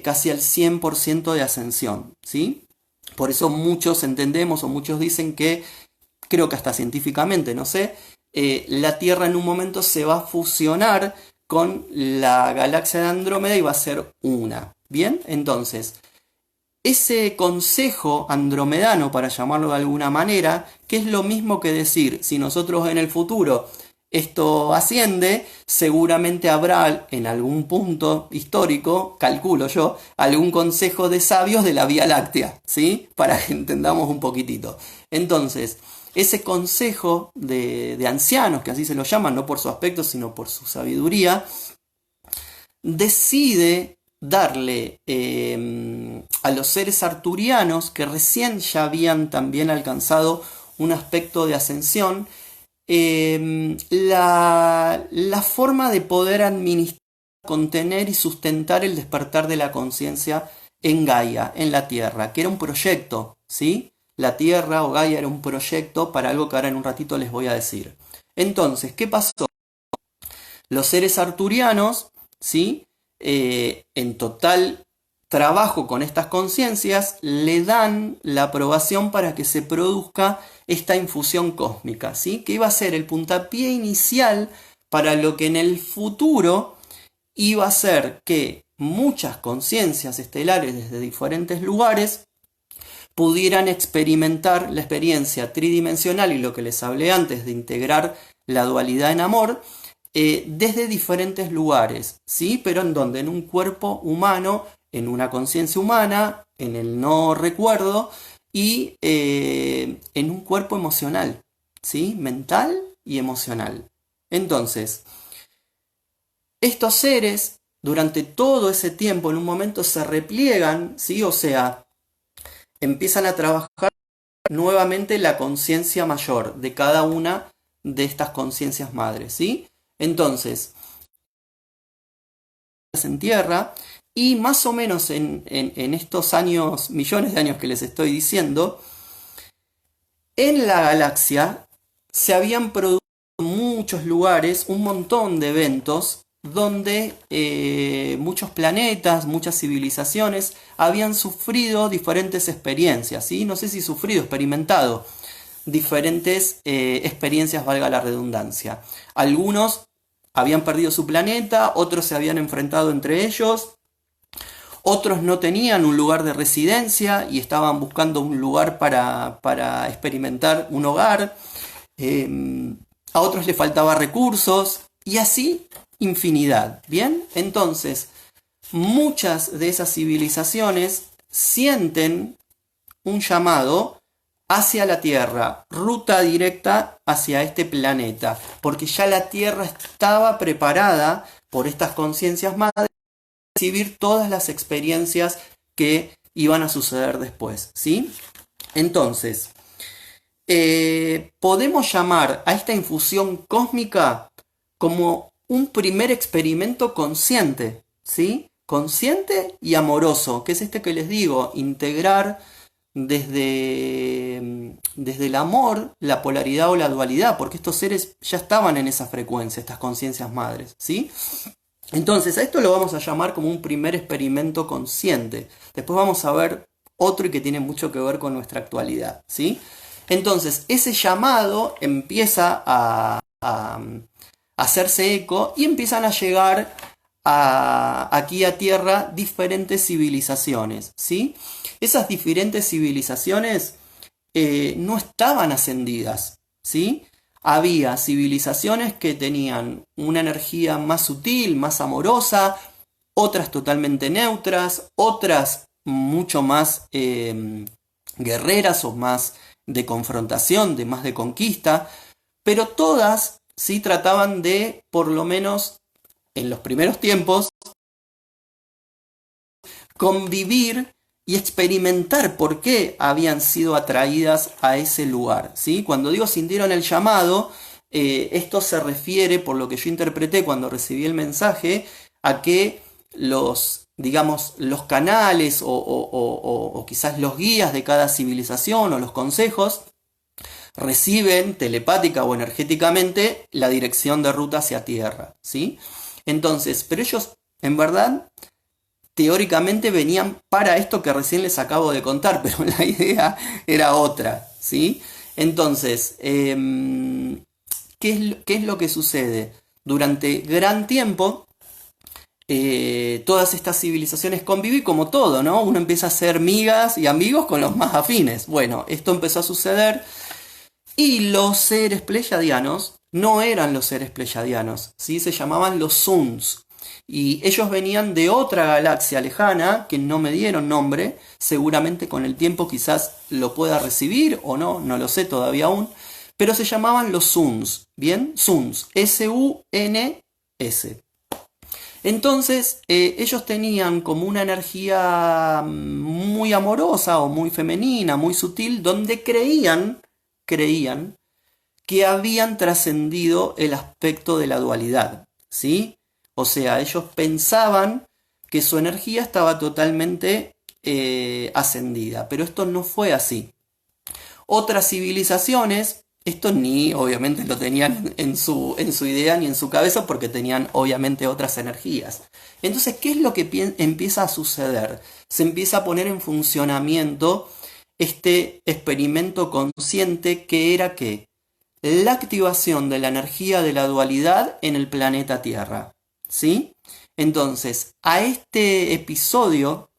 Speaker 1: casi al 100% de ascensión, ¿sí? Por eso muchos entendemos o muchos dicen que, creo que hasta científicamente, no sé, la Tierra en un momento se va a fusionar con la galaxia de Andrómeda y va a ser una. ¿Bien? Entonces, ese consejo andromedano, para llamarlo de alguna manera, que es lo mismo que decir, si nosotros en el futuro esto asciende, seguramente habrá en algún punto histórico, calculo yo, algún consejo de sabios de la Vía Láctea, ¿sí? Para que entendamos un poquitito. Entonces, ese consejo de ancianos, que así se lo llaman, no por su aspecto, sino por su sabiduría, decide darle a los seres arturianos, que recién ya habían también alcanzado un aspecto de ascensión, la forma de poder administrar, contener y sustentar el despertar de la conciencia en Gaia, en la Tierra, que era un proyecto, ¿sí? La Tierra o Gaia era un proyecto para algo que ahora en un ratito les voy a decir. Entonces, ¿qué pasó? Los seres arturianos, ¿sí? En total trabajo con estas conciencias, le dan la aprobación para que se produzca esta infusión cósmica, ¿sí? Que iba a ser el puntapié inicial para lo que en el futuro iba a ser que muchas conciencias estelares desde diferentes lugares pudieran experimentar la experiencia tridimensional y lo que les hablé antes de integrar la dualidad en amor, desde diferentes lugares, ¿sí? Pero en donde, en un cuerpo humano, en una conciencia humana, en el no recuerdo y en un cuerpo emocional, ¿sí? Mental y emocional. Entonces, estos seres, durante todo ese tiempo, en un momento se repliegan, ¿sí? O sea, empiezan a trabajar nuevamente la conciencia mayor de cada una de estas conciencias madres, ¿sí? Entonces, se entierra y más o menos en estos años, millones de años que les estoy diciendo, en la galaxia se habían producido en muchos lugares un montón de eventos donde muchos planetas, muchas civilizaciones habían sufrido diferentes experiencias, ¿sí? No sé si sufrido, experimentado diferentes experiencias, valga la redundancia. Algunos habían perdido su planeta, otros se habían enfrentado entre ellos, otros no tenían un lugar de residencia y estaban buscando un lugar para experimentar un hogar, a otros les faltaba recursos y así infinidad. Bien, entonces muchas de esas civilizaciones sienten un llamado hacia la Tierra, ruta directa hacia este planeta, porque ya la Tierra estaba preparada por estas conciencias madres para recibir todas las experiencias que iban a suceder después, ¿sí? Entonces, podemos llamar a esta infusión cósmica como un primer experimento consciente, ¿sí? Consciente y amoroso, que es este que les digo, integrar desde el amor la polaridad o la dualidad, porque estos seres ya estaban en esa frecuencia, estas conciencias madres, ¿sí? Entonces, a esto lo vamos a llamar como un primer experimento consciente. Después vamos a ver otro y que tiene mucho que ver con nuestra actualidad, ¿sí? Entonces, ese llamado empieza a hacerse eco y empiezan a llegar aquí a Tierra diferentes civilizaciones, ¿sí? Esas diferentes civilizaciones no estaban ascendidas, ¿sí? Había civilizaciones que tenían una energía más sutil, más amorosa, otras totalmente neutras, otras mucho más guerreras o más de confrontación, de más de conquista, pero todas sí trataban de, por lo menos en los primeros tiempos, convivir y experimentar por qué habían sido atraídas a ese lugar, ¿sí? Cuando digo sintieron el llamado, esto se refiere, por lo que yo interpreté cuando recibí el mensaje, a que digamos, los canales o quizás los guías de cada civilización o los consejos reciben telepática o energéticamente la dirección de ruta hacia Tierra, ¿sí? Entonces, pero ellos en verdad teóricamente venían para esto que recién les acabo de contar, pero la idea era otra, ¿sí? Entonces, ¿qué es lo que sucede? Durante gran tiempo, todas estas civilizaciones conviven como todo, ¿no? Uno empieza a hacer migas y amigos con los más afines. Bueno, esto empezó a suceder y los seres pleyadianos no eran los seres pleyadianos, ¿sí? Se llamaban los Suns. Y ellos venían de otra galaxia lejana que no me dieron nombre, seguramente con el tiempo quizás lo pueda recibir o no, no lo sé todavía aún, pero se llamaban los Suns, ¿bien? Suns, S-U-N-S. Entonces, ellos tenían como una energía muy amorosa o muy femenina, muy sutil, donde creían que habían trascendido el aspecto de la dualidad, ¿sí? O sea, ellos pensaban que su energía estaba totalmente ascendida, pero esto no fue así. Otras civilizaciones, esto ni obviamente lo tenían en su idea ni en su cabeza porque tenían obviamente otras energías. Entonces, ¿qué es lo que empieza a suceder? Se empieza a poner en funcionamiento este experimento consciente que era que la activación de la energía de la dualidad en el planeta Tierra. ¿Sí? Entonces, a este episodio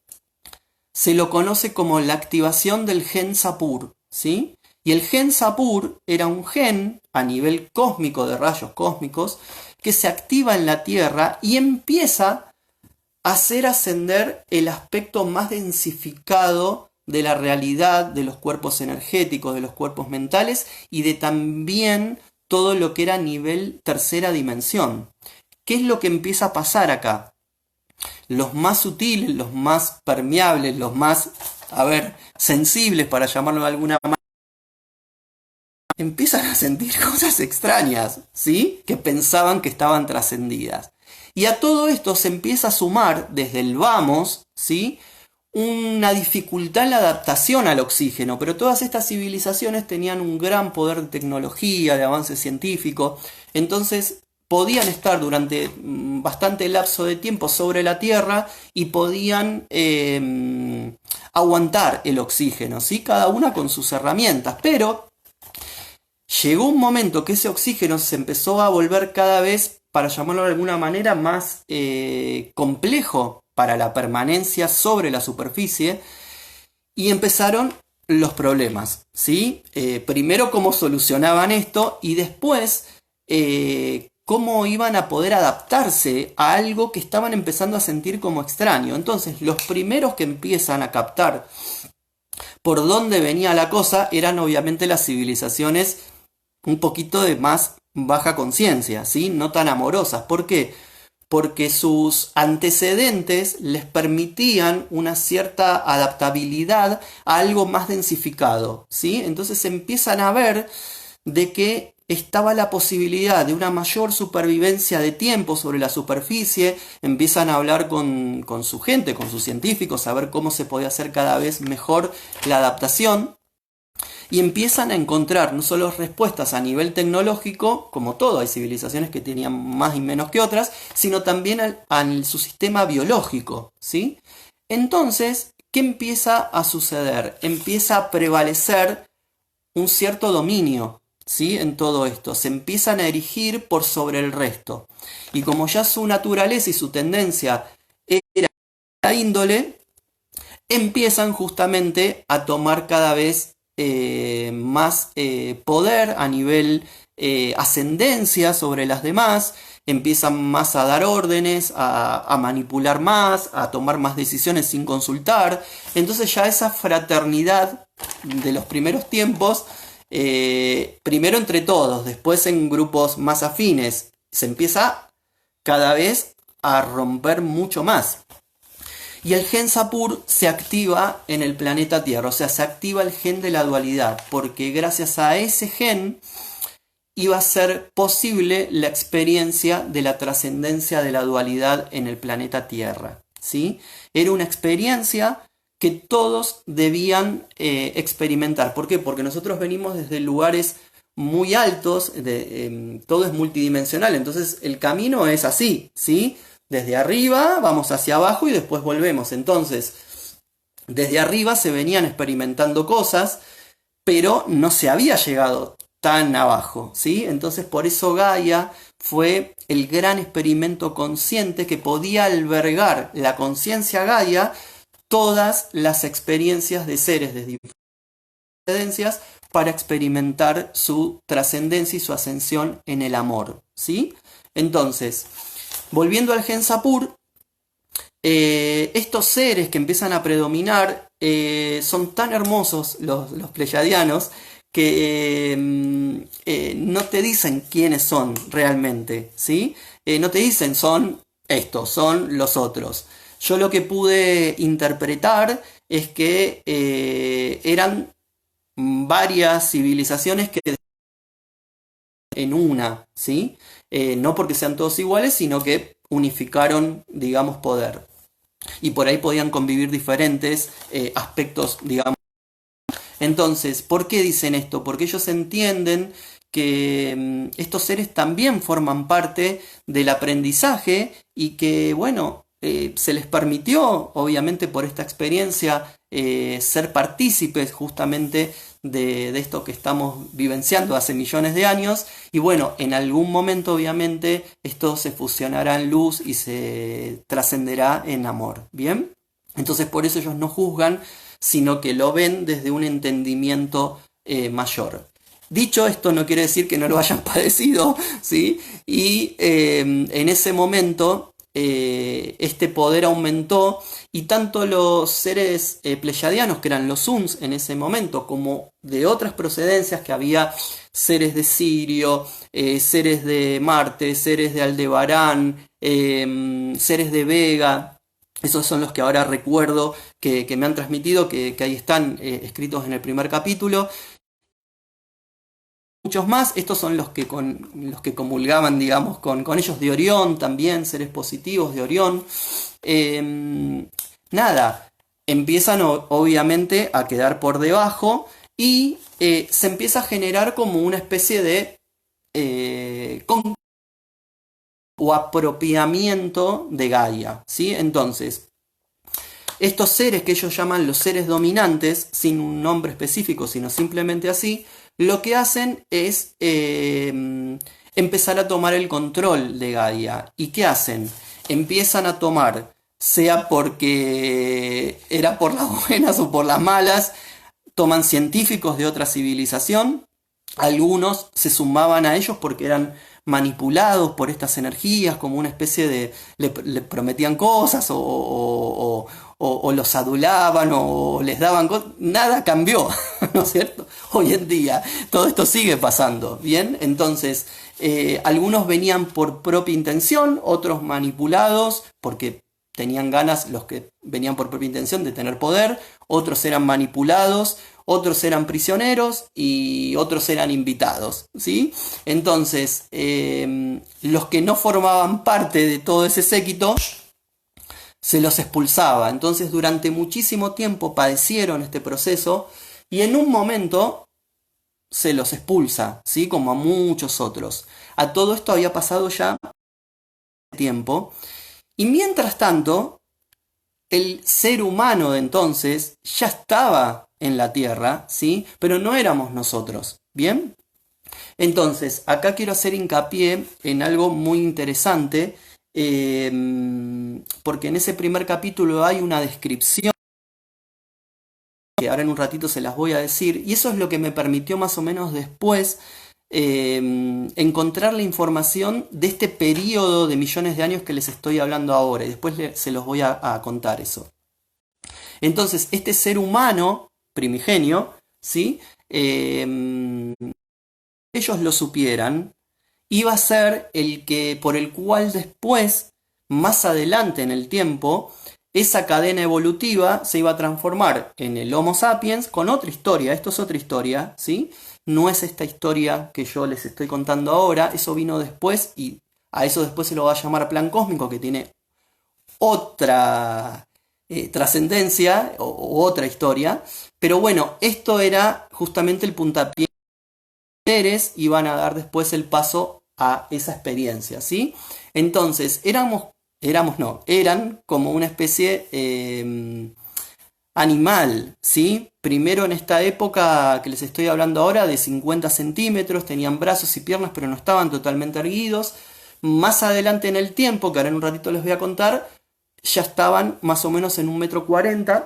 Speaker 1: se lo conoce como la activación del gen Sapur, ¿sí? Y el gen Sapur era un gen a nivel cósmico de rayos cósmicos que se activa en la Tierra y empieza a hacer ascender el aspecto más densificado de la realidad, de los cuerpos energéticos, de los cuerpos mentales y de también todo lo que era nivel tercera dimensión. ¿Qué es lo que empieza a pasar acá? Los más sutiles, los más permeables, los más, sensibles, para llamarlo de alguna manera, empiezan a sentir cosas extrañas, ¿sí? Que pensaban que estaban trascendidas. Y a todo esto se empieza a sumar desde el vamos, ¿sí? Una dificultad en la adaptación al oxígeno, pero todas estas civilizaciones tenían un gran poder de tecnología, de avance científico, entonces podían estar durante bastante lapso de tiempo sobre la Tierra y podían aguantar el oxígeno, ¿sí? Cada una con sus herramientas, pero llegó un momento que ese oxígeno se empezó a volver cada vez, para llamarlo de alguna manera, más complejo para la permanencia sobre la superficie y empezaron los problemas, ¿sí? Primero cómo solucionaban esto y después cómo iban a poder adaptarse a algo que estaban empezando a sentir como extraño. Entonces los primeros que empiezan a captar por dónde venía la cosa eran obviamente las civilizaciones un poquito de más baja conciencia, ¿sí? No tan amorosas. ¿Por qué? Porque sus antecedentes les permitían una cierta adaptabilidad a algo más densificado, ¿sí? Entonces empiezan a ver de que estaba la posibilidad de una mayor supervivencia de tiempo sobre la superficie, empiezan a hablar con su gente, con sus científicos, a ver cómo se podía hacer cada vez mejor la adaptación. Y empiezan a encontrar no solo respuestas a nivel tecnológico, como todo, hay civilizaciones que tenían más y menos que otras, sino también a su sistema biológico, ¿sí? Entonces, ¿qué empieza a suceder? Empieza a prevalecer un cierto dominio, ¿sí? En todo esto, se empiezan a erigir por sobre el resto. Y como ya su naturaleza y su tendencia era la índole, empiezan justamente a tomar cada vez más poder a nivel ascendencia sobre las demás, empiezan más a dar órdenes, a manipular más, a tomar más decisiones sin consultar. Entonces ya esa fraternidad de los primeros tiempos, primero entre todos, después en grupos más afines, se empieza cada vez a romper mucho más. Y el gen Sapur se activa en el planeta Tierra, o sea, se activa el gen de la dualidad, porque gracias a ese gen iba a ser posible la experiencia de la trascendencia de la dualidad en el planeta Tierra, ¿sí? Era una experiencia que todos debían experimentar. ¿Por qué? Porque nosotros venimos desde lugares muy altos, todo es multidimensional, entonces el camino es así, ¿sí? Desde arriba vamos hacia abajo y después volvemos. Entonces, desde arriba se venían experimentando cosas, pero no se había llegado tan abajo, ¿sí? Entonces, por eso Gaia fue el gran experimento consciente que podía albergar la conciencia Gaia todas las experiencias de seres de diferencias para experimentar su trascendencia y su ascensión en el amor, ¿sí? Entonces, Volviendo al Gensapur, estos seres que empiezan a predominar son tan hermosos los pleyadianos que no te dicen quiénes son realmente, ¿sí? No te dicen son estos, son los otros. Yo lo que pude interpretar es que eran varias civilizaciones que en una, ¿sí? No porque sean todos iguales, sino que unificaron, digamos, poder. Y por ahí podían convivir diferentes aspectos, digamos. Entonces, ¿por qué dicen esto? Porque ellos entienden que estos seres también forman parte del aprendizaje y que, bueno, se les permitió, obviamente por esta experiencia, ser partícipes justamente de esto que estamos vivenciando hace millones de años. Y bueno, en algún momento, obviamente, esto se fusionará en luz y se trascenderá en amor. ¿Bien? Entonces, por eso ellos no juzgan, sino que lo ven desde un entendimiento mayor. Dicho esto, no quiere decir que no lo hayan padecido, ¿sí? Y en ese momento este poder aumentó y tanto los seres pleyadianos, que eran los Uns en ese momento, como de otras procedencias, que había seres de Sirio, seres de Marte, seres de Aldebarán, seres de Vega. Esos son los que ahora recuerdo que me han transmitido, que ahí están escritos en el primer capítulo. Muchos más, estos son los que comulgaban, digamos, con ellos, de Orión también, seres positivos de Orión. Nada, empiezan obviamente a quedar por debajo y se empieza a generar como una especie de o apropiamiento de Gaia, ¿sí? Entonces, estos seres que ellos llaman los seres dominantes, sin un nombre específico, sino simplemente así, lo que hacen es empezar a tomar el control de Gaia. ¿Y qué hacen? Empiezan a tomar, sea porque era por las buenas o por las malas, toman científicos de otra civilización, algunos se sumaban a ellos porque eran manipulados por estas energías, como una especie de... le prometían cosas o los adulaban o les daban cosas. Nada cambió, ¿no es cierto? Hoy en día todo esto sigue pasando, ¿bien? Entonces, algunos venían por propia intención, otros manipulados porque tenían ganas, los que venían por propia intención, de tener poder, otros eran manipulados, otros eran prisioneros y otros eran invitados, ¿sí? Entonces, los que no formaban parte de todo ese séquito se los expulsaba. Entonces, durante muchísimo tiempo padecieron este proceso y en un momento se los expulsa, ¿sí? Como a muchos otros. A todo esto había pasado ya tiempo y mientras tanto el ser humano de entonces ya estaba en la Tierra, ¿sí? Pero no éramos nosotros, ¿bien? Entonces, acá quiero hacer hincapié en algo muy interesante, porque en ese primer capítulo hay una descripción, que ahora en un ratito se las voy a decir, y eso es lo que me permitió más o menos después encontrar la información de este periodo de millones de años que les estoy hablando ahora, y después se los voy a contar eso. Entonces, este ser humano primigenio, ¿sí? Ellos lo supieran, iba a ser el que, por el cual después, más adelante en el tiempo, esa cadena evolutiva se iba a transformar en el Homo sapiens con otra historia. Esto es otra historia, ¿sí? No es esta historia que yo les estoy contando ahora, eso vino después y a eso después se lo va a llamar plan cósmico, que tiene otra trascendencia o otra historia. Pero bueno, esto era justamente el puntapié. Seres iban a dar después el paso a esa experiencia, ¿sí? Entonces, eran como una especie animal, ¿sí? Primero en esta época que les estoy hablando ahora, de 50 centímetros, tenían brazos y piernas, pero no estaban totalmente erguidos. Más adelante en el tiempo, que ahora en un ratito les voy a contar, ya estaban más o menos en 1,40 m,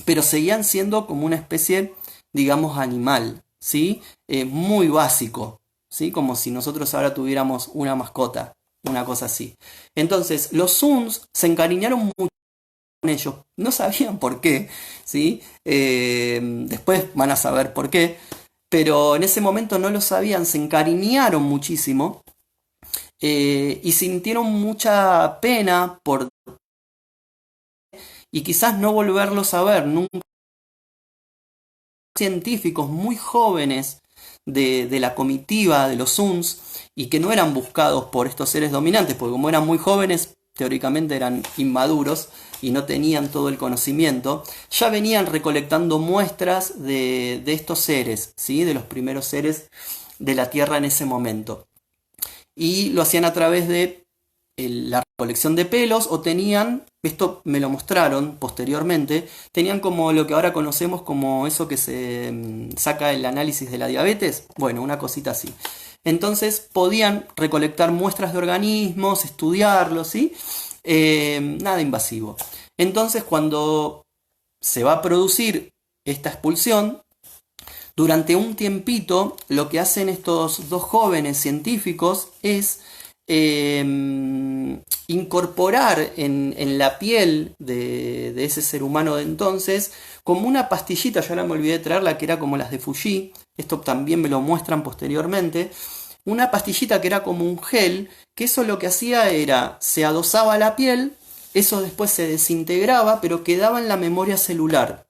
Speaker 1: pero seguían siendo como una especie, digamos, animal, ¿sí? Muy básico, ¿sí? Como si nosotros ahora tuviéramos una mascota, una cosa así. Entonces, los Suns se encariñaron mucho con ellos, no sabían por qué, ¿sí? Después van a saber por qué, pero en ese momento no lo sabían, se encariñaron muchísimo y sintieron mucha pena por y quizás no volverlos a ver nunca. Científicos muy jóvenes de la comitiva de los Suns y que no eran buscados por estos seres dominantes, porque como eran muy jóvenes, teóricamente eran inmaduros y no tenían todo el conocimiento, ya venían recolectando muestras de estos seres, ¿sí? De los primeros seres de la Tierra en ese momento. Y lo hacían a través de la recolección de pelos o tenían, esto me lo mostraron posteriormente, tenían como lo que ahora conocemos como eso que se saca el análisis de la diabetes, bueno, una cosita así. Entonces podían recolectar muestras de organismos, estudiarlos, ¿sí? Nada invasivo. Entonces cuando se va a producir esta expulsión, durante un tiempito lo que hacen estos dos jóvenes científicos es incorporar en la piel de ese ser humano de entonces como una pastillita, yo ahora me olvidé de traerla, que era como las de Fuji, esto también me lo muestran posteriormente, una pastillita que era como un gel, que eso lo que hacía era, se adosaba a la piel, eso después se desintegraba, pero quedaba en la memoria celular.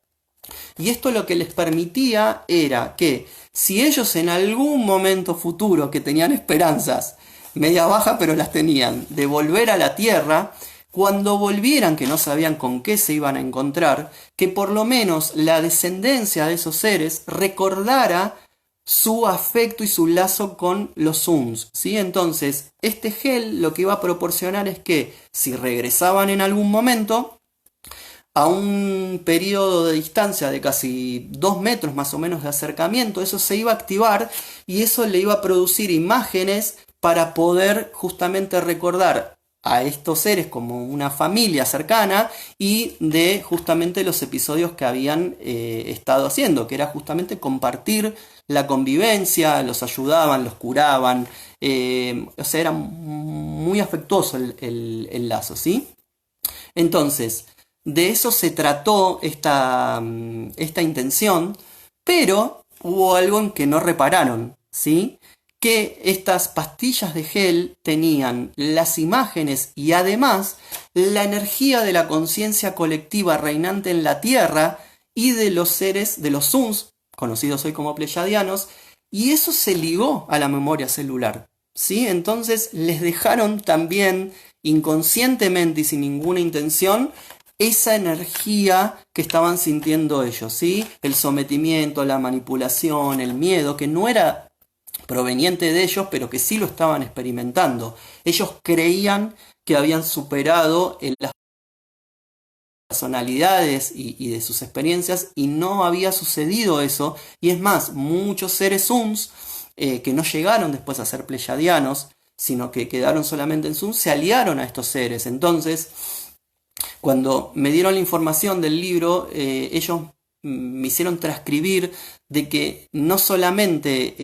Speaker 1: Y esto lo que les permitía era que si ellos en algún momento futuro que tenían esperanzas, media baja pero las tenían, de volver a la Tierra, cuando volvieran, que no sabían con qué se iban a encontrar, que por lo menos la descendencia de esos seres recordara su afecto y su lazo con los Suns, ¿sí? Entonces, este gel lo que iba a proporcionar es que si regresaban en algún momento, a un periodo de distancia de casi 2 metros más o menos de acercamiento, eso se iba a activar y eso le iba a producir imágenes para poder justamente recordar a estos seres como una familia cercana y de justamente los episodios que habían estado haciendo, que era justamente compartir la convivencia, los ayudaban, los curaban, o sea, era muy afectuoso el lazo, ¿sí? Entonces, de eso se trató esta intención, pero hubo algo en que no repararon, ¿sí? Que estas pastillas de gel tenían las imágenes y además la energía de la conciencia colectiva reinante en la Tierra y de los seres, de los Suns, conocidos hoy como pleyadianos, y eso se ligó a la memoria celular, ¿sí? Entonces les dejaron también inconscientemente y sin ninguna intención esa energía que estaban sintiendo ellos, ¿sí? El sometimiento, la manipulación, el miedo, que no era proveniente de ellos, pero que sí lo estaban experimentando. Ellos creían que habían superado las personalidades y de sus experiencias y no había sucedido eso. Y es más, muchos seres Suns que no llegaron después a ser pleyadianos, sino que quedaron solamente en Suns, se aliaron a estos seres. Entonces, cuando me dieron la información del libro, ellos me hicieron transcribir de que no solamente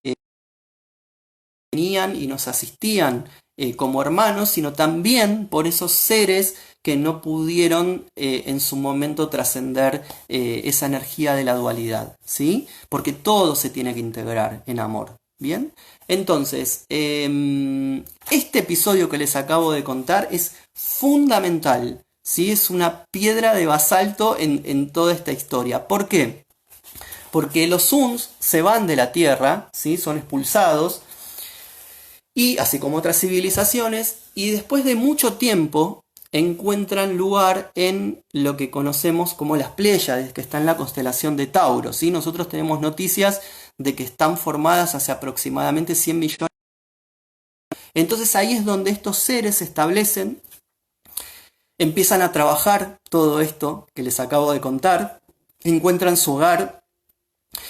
Speaker 1: venían y nos asistían como hermanos, sino también por esos seres que no pudieron en su momento trascender esa energía de la dualidad, ¿sí? Porque todo se tiene que integrar en amor, ¿bien? Entonces, este episodio que les acabo de contar es fundamental, ¿sí? Es una piedra de basalto en toda esta historia. ¿Por qué? Porque los Suns se van de la Tierra, ¿sí? Son expulsados, y así como otras civilizaciones, y después de mucho tiempo encuentran lugar en lo que conocemos como las Pléyades, que está en la constelación de Tauro, ¿sí? Nosotros tenemos noticias de que están formadas hace aproximadamente 100 millones. Entonces ahí es donde estos seres se establecen, empiezan a trabajar todo esto que les acabo de contar, encuentran su hogar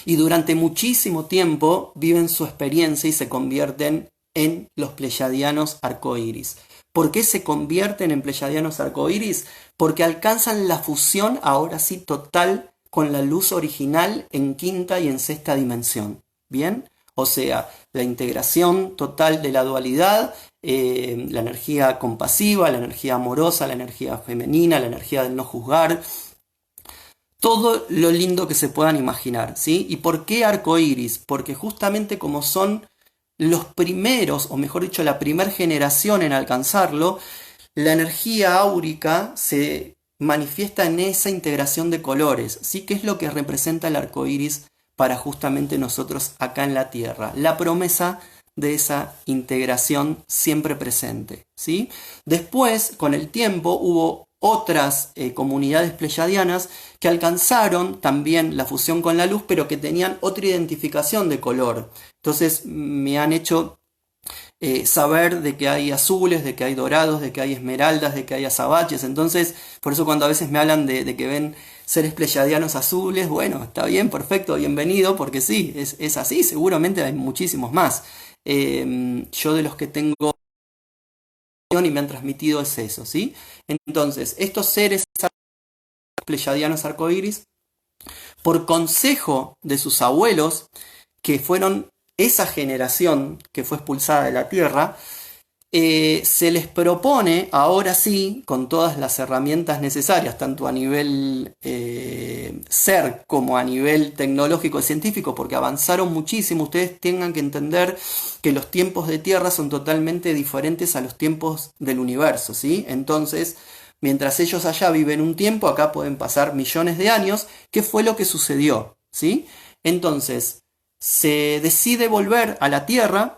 Speaker 1: y durante muchísimo tiempo viven su experiencia y se convierten en los pleyadianos arcoíris. ¿Por qué se convierten en pleyadianos arcoíris? Porque alcanzan la fusión ahora sí total con la luz original en quinta y en sexta dimensión. ¿Bien? O sea, la integración total de la dualidad, la energía compasiva, la energía amorosa, la energía femenina, la energía del no juzgar, todo lo lindo que se puedan imaginar, ¿sí? ¿Y por qué arco iris? Porque justamente como son los primeros, o mejor dicho, la primera generación en alcanzarlo, la energía áurica se manifiesta en esa integración de colores, ¿sí? Que es lo que representa el arco iris para justamente nosotros acá en la Tierra. La promesa de esa integración siempre presente, ¿sí? Después, con el tiempo, hubo otras comunidades pleyadianas que alcanzaron también la fusión con la luz, pero que tenían otra identificación de color. Entonces me han hecho saber de que hay azules, de que hay dorados, de que hay esmeraldas, de que hay azabaches. Entonces, por eso cuando a veces me hablan de que ven seres pleyadianos azules, bueno, está bien, perfecto, bienvenido, porque sí, es así, seguramente hay muchísimos más. Yo de los que tengo y me han transmitido es eso, ¿sí? Entonces, estos seres pleyadianos arcoíris, por consejo de sus abuelos, que fueron esa generación que fue expulsada de la Tierra, se les propone, ahora sí, con todas las herramientas necesarias, tanto a nivel ser como a nivel tecnológico y científico, porque avanzaron muchísimo. Ustedes tengan que entender que los tiempos de Tierra son totalmente diferentes a los tiempos del universo, ¿sí? Entonces, mientras ellos allá viven un tiempo, acá pueden pasar millones de años, que fue lo que sucedió, ¿sí? Entonces, se decide volver a la Tierra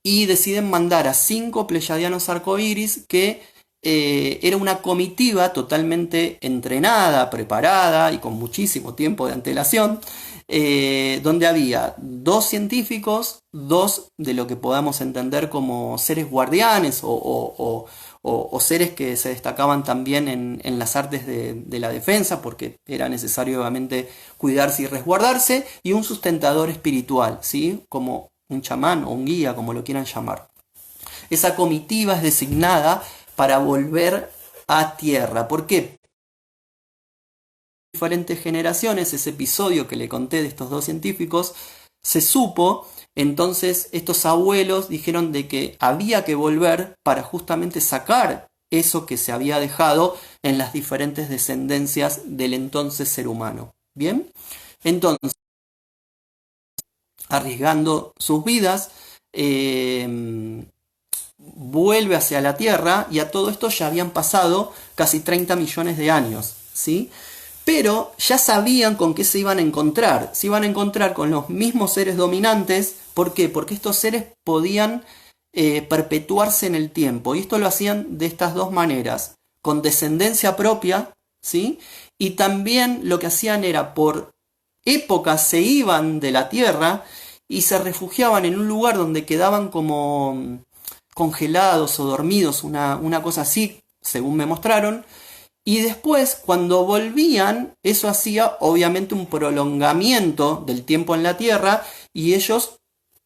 Speaker 1: y deciden mandar a 5 pleyadianos arcoíris que era una comitiva totalmente entrenada, preparada y con muchísimo tiempo de antelación, donde había 2 científicos, 2 de lo que podamos entender como seres guardianes o seres que se destacaban también en las artes de la defensa, porque era necesario obviamente cuidarse y resguardarse, y un sustentador espiritual, ¿sí? Como un chamán o un guía, como lo quieran llamar. Esa comitiva es designada para volver a tierra. ¿Por qué? Diferentes generaciones, ese episodio que le conté de estos 2 científicos, se supo, entonces estos abuelos dijeron de que había que volver para justamente sacar eso que se había dejado en las diferentes descendencias del entonces ser humano. ¿Bien? Entonces, arriesgando sus vidas, vuelve hacia la Tierra, y a todo esto ya habían pasado casi 30 millones de años, ¿sí? Pero ya sabían con qué se iban a encontrar. Se iban a encontrar con los mismos seres dominantes. ¿Por qué? Porque estos seres podían perpetuarse en el tiempo, y esto lo hacían de estas 2 maneras: con descendencia propia, ¿sí? Y también lo que hacían era, por épocas se iban de la Tierra y se refugiaban en un lugar donde quedaban como congelados o dormidos, una cosa así, según me mostraron. Y después, cuando volvían, eso hacía obviamente un prolongamiento del tiempo en la Tierra, y ellos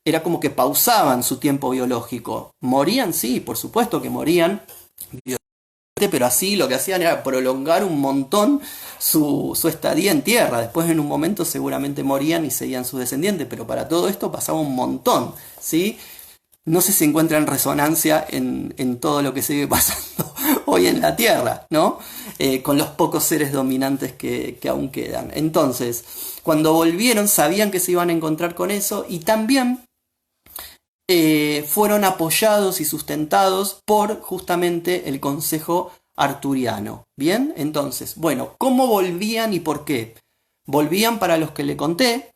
Speaker 1: era como que pausaban su tiempo biológico. ¿Morían? Sí, por supuesto que morían, pero así lo que hacían era prolongar un montón su estadía en tierra. Después, en un momento, seguramente morían y seguían sus descendientes, pero para todo esto pasaba un montón, ¿sí? No sé si encuentran resonancia en todo lo que sigue pasando hoy en la Tierra, ¿no? Con los pocos seres dominantes que aún quedan. Entonces, cuando volvieron, sabían que se iban a encontrar con eso, y también fueron apoyados y sustentados por justamente el Consejo Arturiano. ¿Bien? Entonces, bueno, ¿cómo volvían y por qué? Volvían, para los que le conté,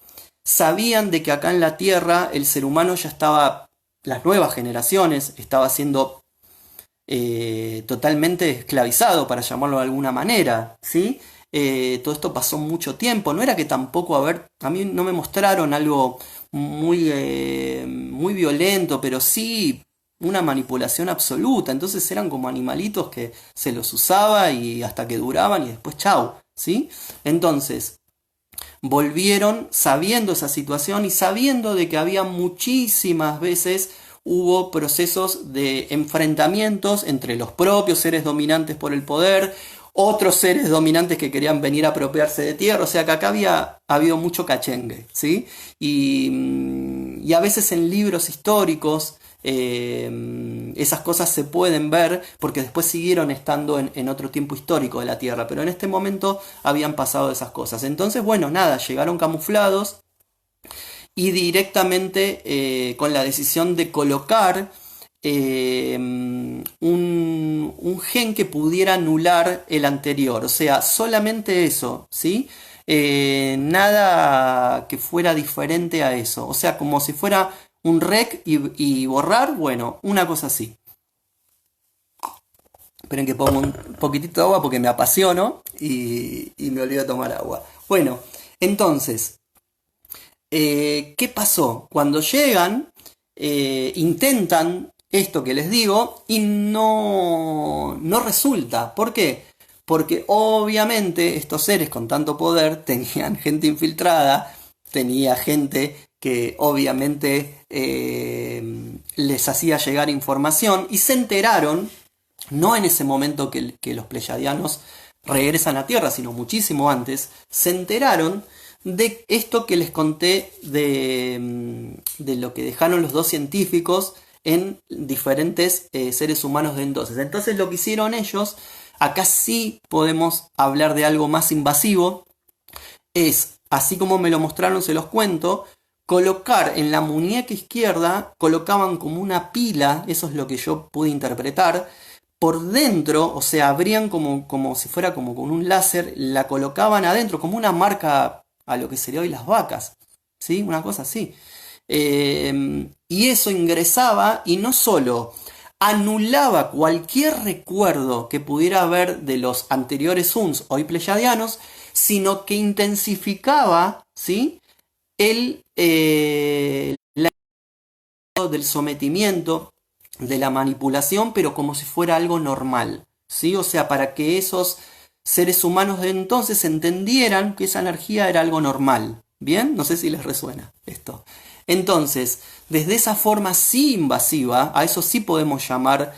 Speaker 1: sabían de que acá en la Tierra el ser humano ya estaba, las nuevas generaciones, estaba siendo totalmente esclavizado, para llamarlo de alguna manera, ¿sí? Todo esto pasó mucho tiempo. No era que tampoco, a mí no me mostraron algo muy violento, pero sí una manipulación absoluta. Entonces eran como animalitos que se los usaba y hasta que duraban, y después chau, ¿sí? Entonces volvieron sabiendo esa situación y sabiendo de que había muchísimas veces hubo procesos de enfrentamientos entre los propios seres dominantes por el poder, otros seres dominantes que querían venir a apropiarse de tierra, o sea que acá había habido mucho cachengue, ¿sí? Y a veces en libros históricos esas cosas se pueden ver porque después siguieron estando en otro tiempo histórico de la Tierra, pero en este momento habían pasado esas cosas. Entonces, bueno, nada, llegaron camuflados y directamente con la decisión de colocar un gen que pudiera anular el anterior, o sea, solamente eso, ¿sí? Nada que fuera diferente a eso, o sea, como si fuera un rec y borrar, bueno, una cosa así. Esperen que pongo un poquitito de agua porque me apasiono y me olvido de tomar agua. Bueno, entonces, ¿qué pasó? Cuando llegan, intentan esto que les digo y no resulta. ¿Por qué? Porque obviamente estos seres con tanto poder tenían gente infiltrada, tenía gente que obviamente les hacía llegar información y se enteraron, no en ese momento que los pleyadianos regresan a Tierra, sino muchísimo antes, se enteraron de esto que les conté de lo que dejaron los dos científicos en diferentes seres humanos de entonces. Entonces lo que hicieron ellos, acá sí podemos hablar de algo más invasivo, es, así como me lo mostraron, se los cuento, colocar en la muñeca izquierda, colocaban como una pila, eso es lo que yo pude interpretar, por dentro, o sea, abrían como si fuera como con un láser, la colocaban adentro, como una marca a lo que sería hoy las vacas, ¿sí? Una cosa así. Y eso ingresaba y no solo anulaba cualquier recuerdo que pudiera haber de los anteriores Suns, hoy pleyadianos, sino que intensificaba, ¿sí? La del sometimiento, de la manipulación, pero como si fuera algo normal, ¿sí? O sea, para que esos seres humanos de entonces entendieran que esa energía era algo normal. ¿Bien? No sé si les resuena esto. Entonces, desde esa forma sí invasiva, a eso sí podemos llamar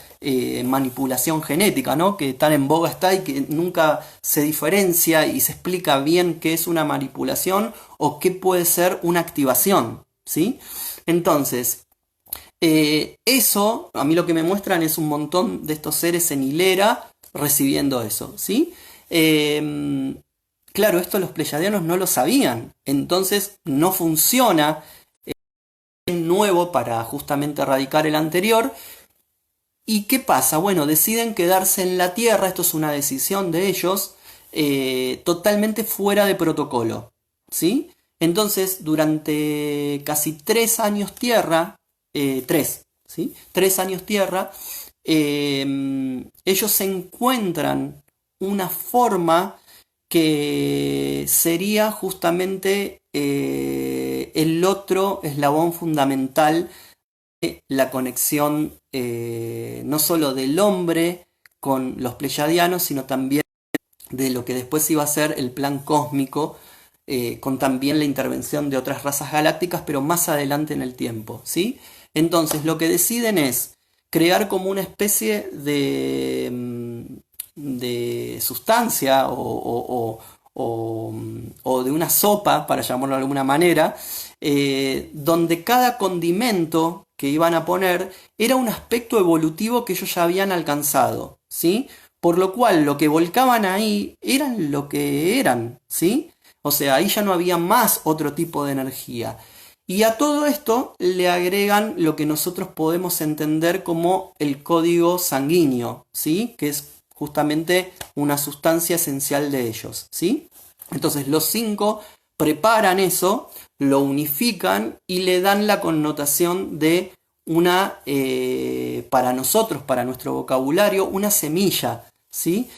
Speaker 1: manipulación genética, ¿no? Que tan en boga está y que nunca se diferencia y se explica bien qué es una manipulación o qué puede ser una activación, ¿sí? Entonces, eso, a mí lo que me muestran es un montón de estos seres en hilera recibiendo eso, ¿sí? Claro, esto los pleyadianos no lo sabían, entonces no funciona nuevo para justamente erradicar el anterior. ¿Y qué pasa? Bueno, deciden quedarse en la Tierra, esto es una decisión de ellos, totalmente fuera de protocolo, ¿sí? Entonces, durante casi 3 años Tierra, 3 años Tierra, ellos se encuentran una forma que sería justamente el otro eslabón fundamental de la conexión no solo del hombre con los pleyadianos, sino también de lo que después iba a ser el plan cósmico, con también la intervención de otras razas galácticas, pero más adelante en el tiempo, ¿sí? Entonces lo que deciden es crear como una especie de sustancia o de una sopa, para llamarlo de alguna manera, donde cada condimento que iban a poner era un aspecto evolutivo que ellos ya habían alcanzado, ¿sí? Por lo cual lo que volcaban ahí eran lo que eran, ¿sí? O sea, ahí ya no había más otro tipo de energía. Y a todo esto le agregan lo que nosotros podemos entender como el código sanguíneo, ¿sí? Que es justamente una sustancia esencial de ellos, ¿sí? Entonces los 5 preparan eso, lo unifican y le dan la connotación de una, para nosotros, para nuestro vocabulario, una semilla, ¿sí?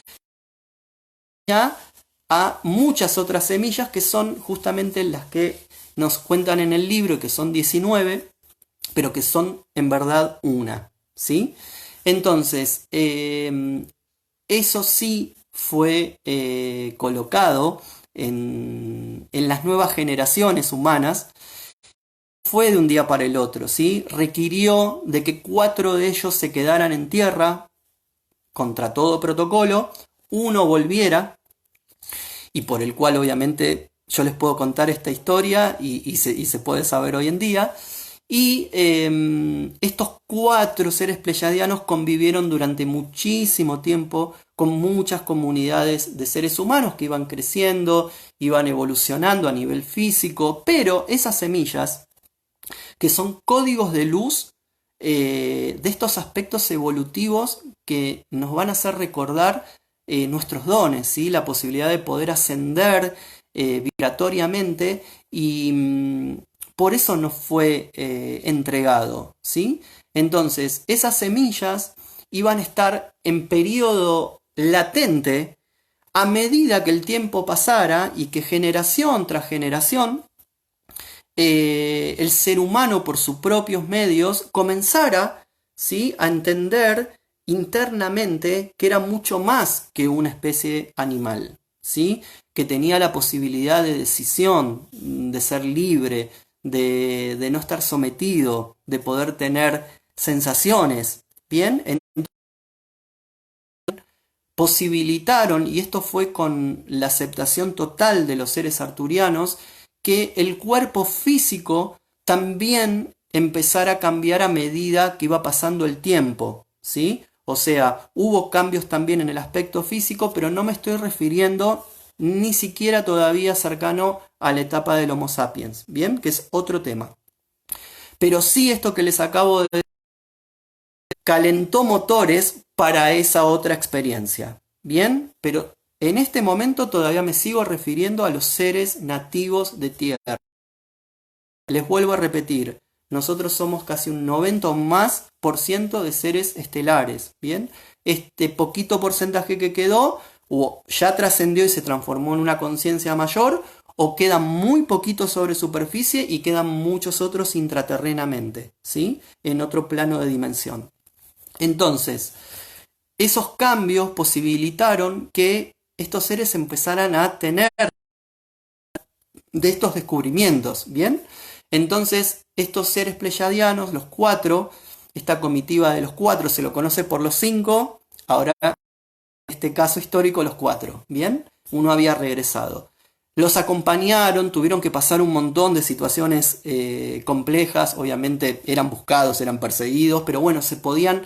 Speaker 1: A muchas otras semillas que son justamente las que nos cuentan en el libro, que son 19, pero que son en verdad una, ¿sí? Entonces, eso sí fue colocado en las nuevas generaciones humanas, fue de un día para el otro, ¿sí? Requirió de que 4 de ellos se quedaran en tierra contra todo protocolo, uno volviera, y por el cual obviamente yo les puedo contar esta historia y se puede saber hoy en día. Y estos 4 seres pleyadianos convivieron durante muchísimo tiempo con muchas comunidades de seres humanos que iban creciendo, iban evolucionando a nivel físico, pero esas semillas, que son códigos de luz de estos aspectos evolutivos que nos van a hacer recordar nuestros dones, ¿sí? La posibilidad de poder ascender vibratoriamente y por eso nos fue entregado, ¿sí? Entonces, esas semillas iban a estar en periodo latente a medida que el tiempo pasara y que generación tras generación el ser humano por sus propios medios comenzara, ¿sí?, a entender internamente que era mucho más que una especie animal, ¿sí?, que tenía la posibilidad de decisión, de ser libre, de no estar sometido, de poder tener sensaciones, ¿bien? Posibilitaron, y esto fue con la aceptación total de los seres arturianos, que el cuerpo físico también empezara a cambiar a medida que iba pasando el tiempo, ¿sí? O sea, hubo cambios también en el aspecto físico, pero no me estoy refiriendo ni siquiera todavía cercano a la etapa del Homo sapiens, ¿bien? Que es otro tema. Pero sí, esto que les acabo de decir calentó motores para esa otra experiencia, ¿bien? Pero en este momento todavía me sigo refiriendo a los seres nativos de Tierra. Les vuelvo a repetir, nosotros somos casi un 90 o más por ciento de seres estelares, ¿bien? Este poquito porcentaje que quedó o ya trascendió y se transformó en una conciencia mayor, o quedan muy poquitos sobre superficie y quedan muchos otros intraterrenamente, ¿sí? En otro plano de dimensión. Entonces, esos cambios posibilitaron que estos seres empezaran a tener de estos descubrimientos, ¿bien? Entonces, estos seres pleyadianos, los 4, esta comitiva de los 4 se lo conoce por los 5, ahora en este caso histórico los 4, ¿bien? Uno había regresado. Los acompañaron, tuvieron que pasar un montón de situaciones complejas, obviamente eran buscados, eran perseguidos, pero bueno, se podían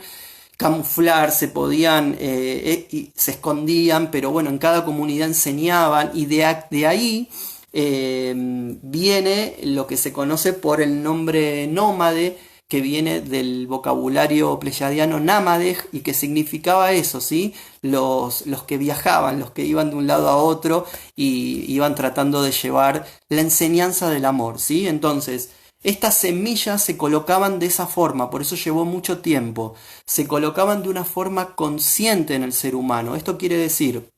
Speaker 1: camuflar, se podían, se escondían, pero bueno, en cada comunidad enseñaban y de ahí viene lo que se conoce por el nombre nómade, que viene del vocabulario pleyadiano námadej y que significaba eso, ¿sí? Los que viajaban, los que iban de un lado a otro y iban tratando de llevar la enseñanza del amor, ¿sí? Entonces, estas semillas se colocaban de esa forma, por eso llevó mucho tiempo. Se colocaban de una forma consciente en el ser humano. Esto quiere decir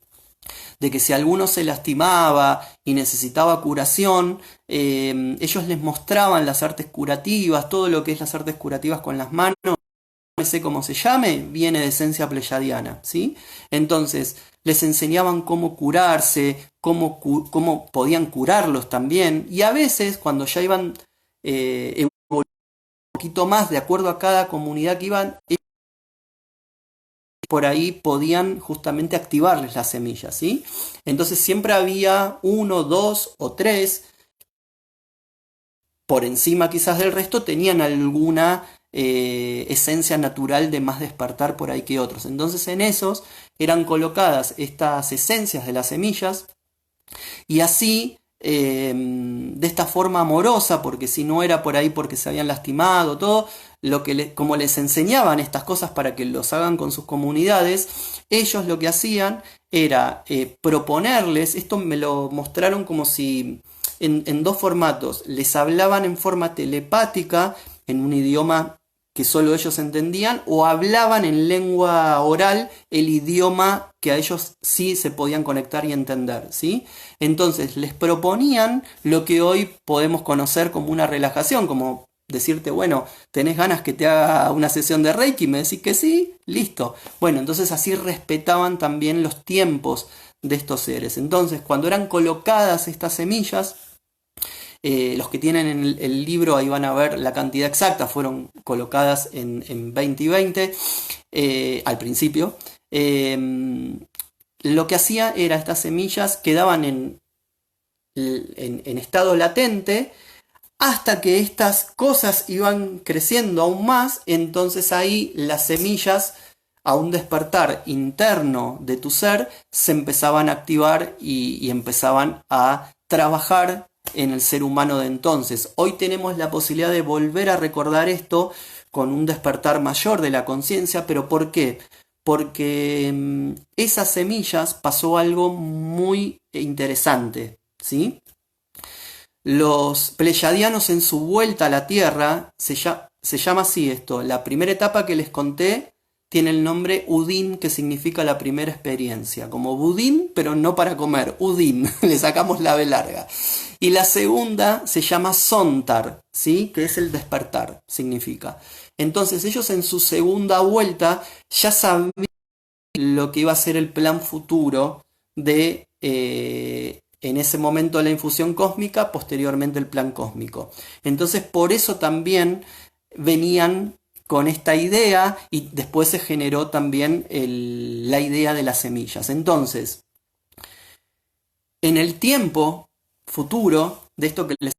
Speaker 1: de que si alguno se lastimaba y necesitaba curación, ellos les mostraban las artes curativas, todo lo que es las artes curativas con las manos, no sé cómo se llame, viene de esencia pleyadiana, ¿sí? Entonces, les enseñaban cómo curarse, cómo podían curarlos también, y a veces cuando ya iban un poquito más de acuerdo a cada comunidad que iban, por ahí podían justamente activarles las semillas, ¿sí? Entonces siempre había 1, 2 o 3 por encima quizás del resto, tenían alguna esencia natural de más despertar por ahí que otros. Entonces en esos eran colocadas estas esencias de las semillas y así de esta forma amorosa, porque si no era por ahí porque se habían lastimado, todo, como les enseñaban estas cosas para que los hagan con sus comunidades, ellos lo que hacían era proponerles, esto me lo mostraron como si en 2 formatos, les hablaban en forma telepática, en un idioma que solo ellos entendían, o hablaban en lengua oral el idioma que a ellos sí se podían conectar y entender, ¿sí? Entonces les proponían lo que hoy podemos conocer como una relajación, como decirte, bueno, ¿tenés ganas que te haga una sesión de Reiki? Me decís que sí, listo. Bueno, entonces así respetaban también los tiempos de estos seres. Entonces, cuando eran colocadas estas semillas, los que tienen el libro ahí van a ver la cantidad exacta, fueron colocadas en 2020 al principio. lo que hacía era estas semillas quedaban en estado latente hasta que estas cosas iban creciendo aún más, entonces ahí las semillas, a un despertar interno de tu ser, se empezaban a activar y empezaban a trabajar en el ser humano de entonces. Hoy tenemos la posibilidad de volver a recordar esto con un despertar mayor de la conciencia, pero ¿por qué? Porque esas semillas pasó algo muy interesante, ¿sí? Los pleyadianos en su vuelta a la Tierra, se llama así esto, la primera etapa que les conté tiene el nombre Udin, que significa la primera experiencia, como budín, pero no para comer, Udin, le sacamos la B larga. Y la segunda se llama Sontar, ¿sí? Que es el despertar, significa. Entonces ellos en su segunda vuelta ya sabían lo que iba a ser el plan futuro de, en ese momento, la infusión cósmica, posteriormente el plan cósmico. Entonces por eso también venían con esta idea y después se generó también la idea de las semillas. Entonces, en el tiempo futuro de esto que les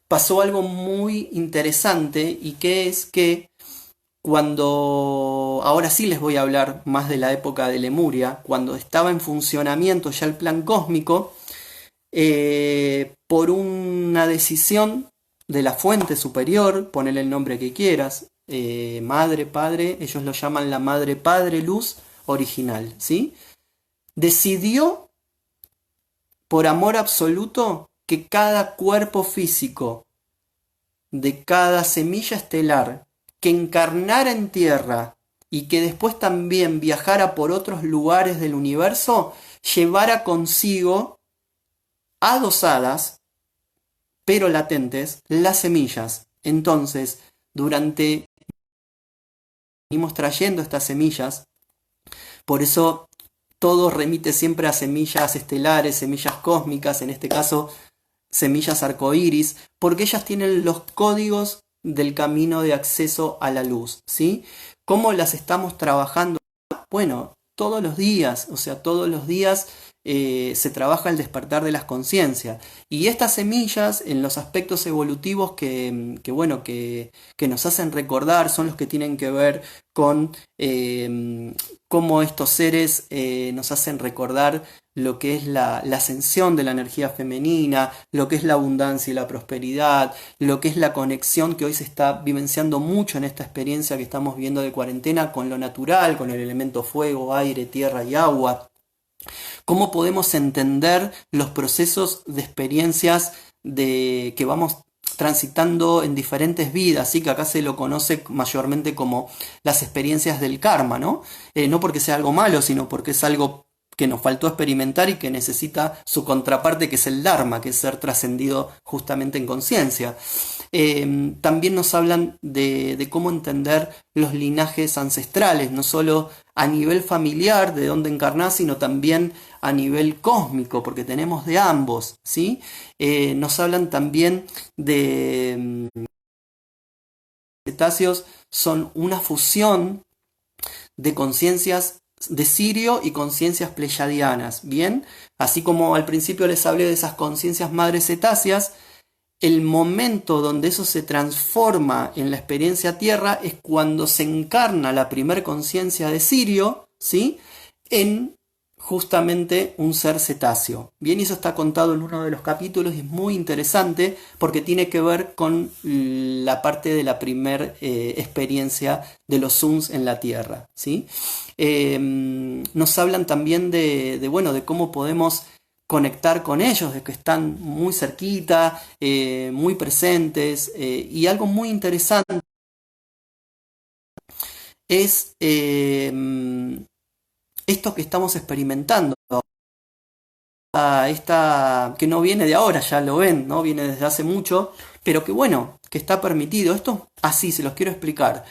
Speaker 1: pasó algo muy interesante, y que es que cuando, ahora sí les voy a hablar más de la época de Lemuria, cuando estaba en funcionamiento ya el plan cósmico, por una decisión de la fuente superior, ponele el nombre que quieras, madre, padre, ellos lo llaman la madre, padre, luz original, ¿sí? Decidió, por amor absoluto, que cada cuerpo físico de cada semilla estelar que encarnara en tierra y que después también viajara por otros lugares del universo, llevara consigo, adosadas, pero latentes, las semillas. Entonces, durante venimos trayendo estas semillas, por eso todo remite siempre a semillas estelares, semillas cósmicas, en este caso semillas arcoíris, porque ellas tienen los códigos del camino de acceso a la luz, ¿sí? ¿Cómo las estamos trabajando? Bueno, todos los días, o sea, todos los días se trabaja el despertar de las conciencias. Y estas semillas, en los aspectos evolutivos que nos hacen recordar, son los que tienen que ver con cómo estos seres nos hacen recordar lo que es la ascensión de la energía femenina, lo que es la abundancia y la prosperidad, lo que es la conexión que hoy se está vivenciando mucho en esta experiencia que estamos viviendo de cuarentena con lo natural, con el elemento fuego, aire, tierra y agua. Cómo podemos entender los procesos de experiencias que vamos transitando en diferentes vidas, ¿sí? Que acá se lo conoce mayormente como las experiencias del karma, ¿no? No porque sea algo malo, sino porque es algo que nos faltó experimentar y que necesita su contraparte, que es el Dharma, que es ser trascendido justamente en conciencia. También nos hablan de cómo entender los linajes ancestrales, no solo a nivel familiar, de dónde encarnar, sino también a nivel cósmico, porque tenemos de ambos, ¿sí? Nos hablan también de cetáceos, son una fusión de conciencias de Sirio y conciencias pleyadianas, ¿bien? Así como al principio les hablé de esas conciencias madres cetáceas, el momento donde eso se transforma en la experiencia tierra es cuando se encarna la primer conciencia de Sirio, ¿sí? En justamente un ser cetáceo. Bien, eso está contado en uno de los capítulos y es muy interesante porque tiene que ver con la parte de la primer experiencia de los Suns en la Tierra, ¿sí? Nos hablan también de cómo podemos conectar con ellos, de que están muy cerquita, muy presentes, y algo muy interesante es esto que estamos experimentando, que no viene de ahora, ya lo ven, ¿no? Viene desde hace mucho, pero que bueno, que está permitido. Esto así, se los quiero explicar.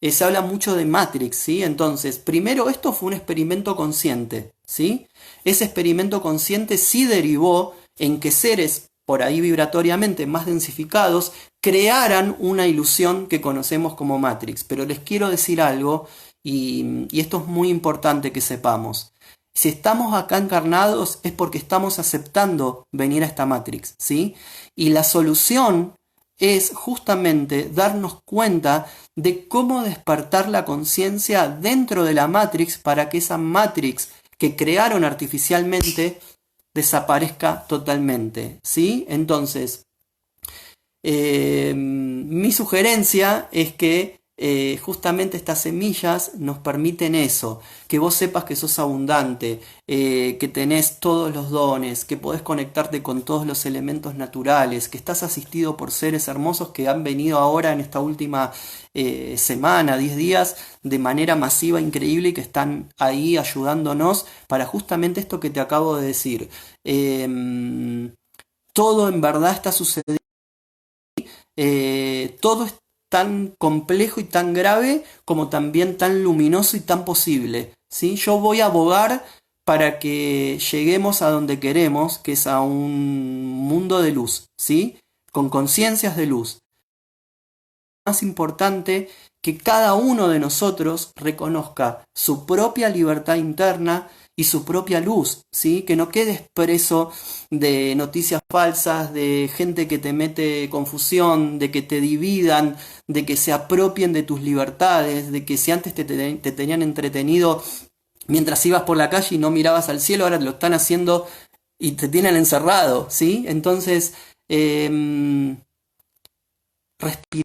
Speaker 1: Se habla mucho de Matrix, ¿sí? Entonces, primero, esto fue un experimento consciente, ¿sí? Ese experimento consciente sí derivó en que seres por ahí vibratoriamente más densificados crearan una ilusión que conocemos como Matrix. Pero les quiero decir algo, y esto es muy importante que sepamos. Si estamos acá encarnados es porque estamos aceptando venir a esta Matrix, ¿sí? Y la solución es justamente darnos cuenta de cómo despertar la conciencia dentro de la Matrix para que esa Matrix que crearon artificialmente desaparezca totalmente, ¿sí? Entonces, mi sugerencia es que justamente estas semillas nos permiten eso, que vos sepas que sos abundante, que tenés todos los dones, que podés conectarte con todos los elementos naturales, que estás asistido por seres hermosos que han venido ahora en esta última semana, 10 días, de manera masiva, increíble, y que están ahí ayudándonos para justamente esto que te acabo de decir. Todo en verdad está sucediendo. Todo es tan complejo y tan grave como también tan luminoso y tan posible, ¿sí? Yo voy a abogar para que lleguemos a donde queremos, que es a un mundo de luz, ¿sí? Con conciencias de luz. Más importante que cada uno de nosotros reconozca su propia libertad interna y su propia luz, ¿sí? Que no quedes preso de noticias falsas, de gente que te mete confusión, de que te dividan, de que se apropien de tus libertades, de que si antes te tenían entretenido mientras ibas por la calle y no mirabas al cielo, ahora lo están haciendo y te tienen encerrado, ¿sí? Entonces, respira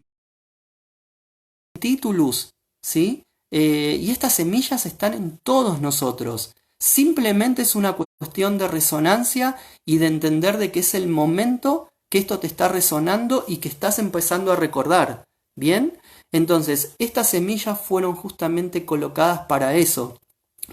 Speaker 1: tu luz, ¿sí? Y estas semillas están en todos nosotros. Simplemente es una cuestión de resonancia y de entender de que es el momento que esto te está resonando y que estás empezando a recordar. ¿Bien? Entonces, estas semillas fueron justamente colocadas para eso,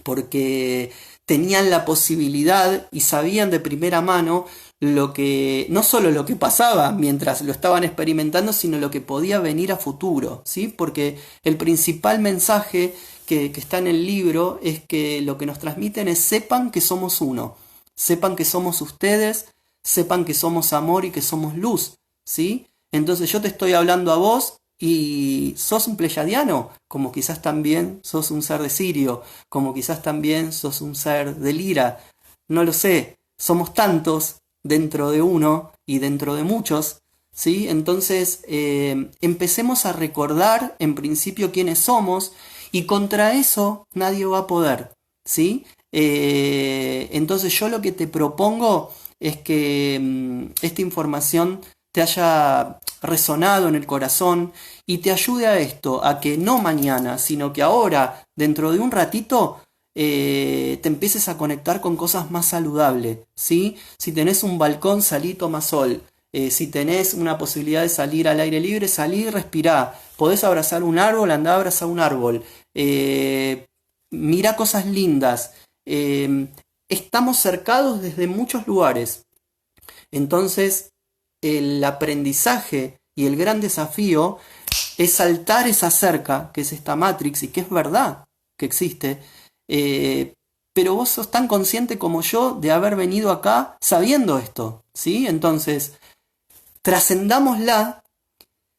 Speaker 1: porque tenían la posibilidad y sabían de primera mano lo que, no solo lo que pasaba mientras lo estaban experimentando, sino lo que podía venir a futuro, ¿sí? Porque el principal mensaje que está en el libro es que lo que nos transmiten es: sepan que somos uno, sepan que somos ustedes, sepan que somos amor y que somos luz, ¿sí? Entonces yo te estoy hablando a vos y sos un pleyadiano, como quizás también sos un ser de Sirio, como quizás también sos un ser de Lira, no lo sé, somos tantos dentro de uno y dentro de muchos, ¿sí? Entonces empecemos a recordar en principio quiénes somos, y contra eso nadie va a poder, ¿sí? Entonces yo lo que te propongo es que esta información te haya resonado en el corazón y te ayude a esto, a que no mañana, sino que ahora, dentro de un ratito, te empieces a conectar con cosas más saludables, ¿sí? Si tenés un balcón, salí, toma sol. Si tenés una posibilidad de salir al aire libre, salí y respirá. Podés abrazar un árbol, andá a abrazar un árbol. Mira cosas lindas. Estamos cercados desde muchos lugares. Entonces, el aprendizaje y el gran desafío es saltar esa cerca, que es esta Matrix, y que es verdad que existe, pero vos sos tan consciente como yo de haber venido acá sabiendo esto, ¿sí? Entonces, trascendámosla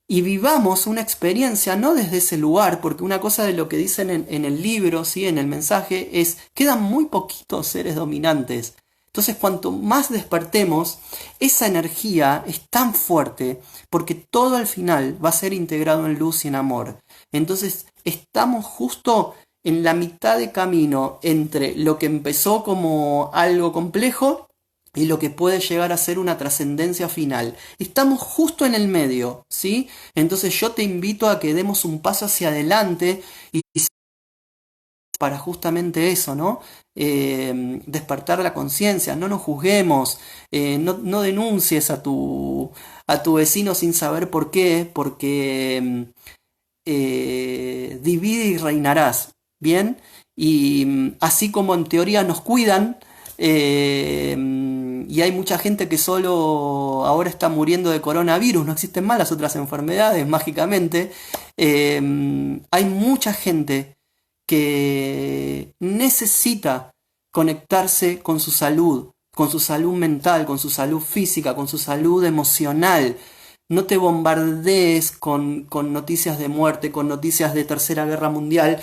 Speaker 1: y vivamos una experiencia no desde ese lugar, porque una cosa de lo que dicen en el libro, ¿sí? En el mensaje, es: quedan muy poquitos seres dominantes. Entonces, cuanto más despertemos, esa energía es tan fuerte, porque todo al final va a ser integrado en luz y en amor. Entonces, estamos justo en la mitad de camino entre lo que empezó como algo complejo y lo que puede llegar a ser una trascendencia final. Estamos justo en el medio, ¿sí? Entonces yo te invito a que demos un paso hacia adelante y para justamente eso, ¿no? Despertar la conciencia, no nos juzguemos, no denuncies a tu vecino sin saber por qué, porque divide y reinarás, ¿bien? Y así como en teoría nos cuidan, y hay mucha gente que solo ahora está muriendo de coronavirus, no existen más las otras enfermedades mágicamente, hay mucha gente que necesita conectarse con su salud mental, con su salud física, con su salud emocional. No te bombardees con noticias de muerte, con noticias de Tercera Guerra Mundial,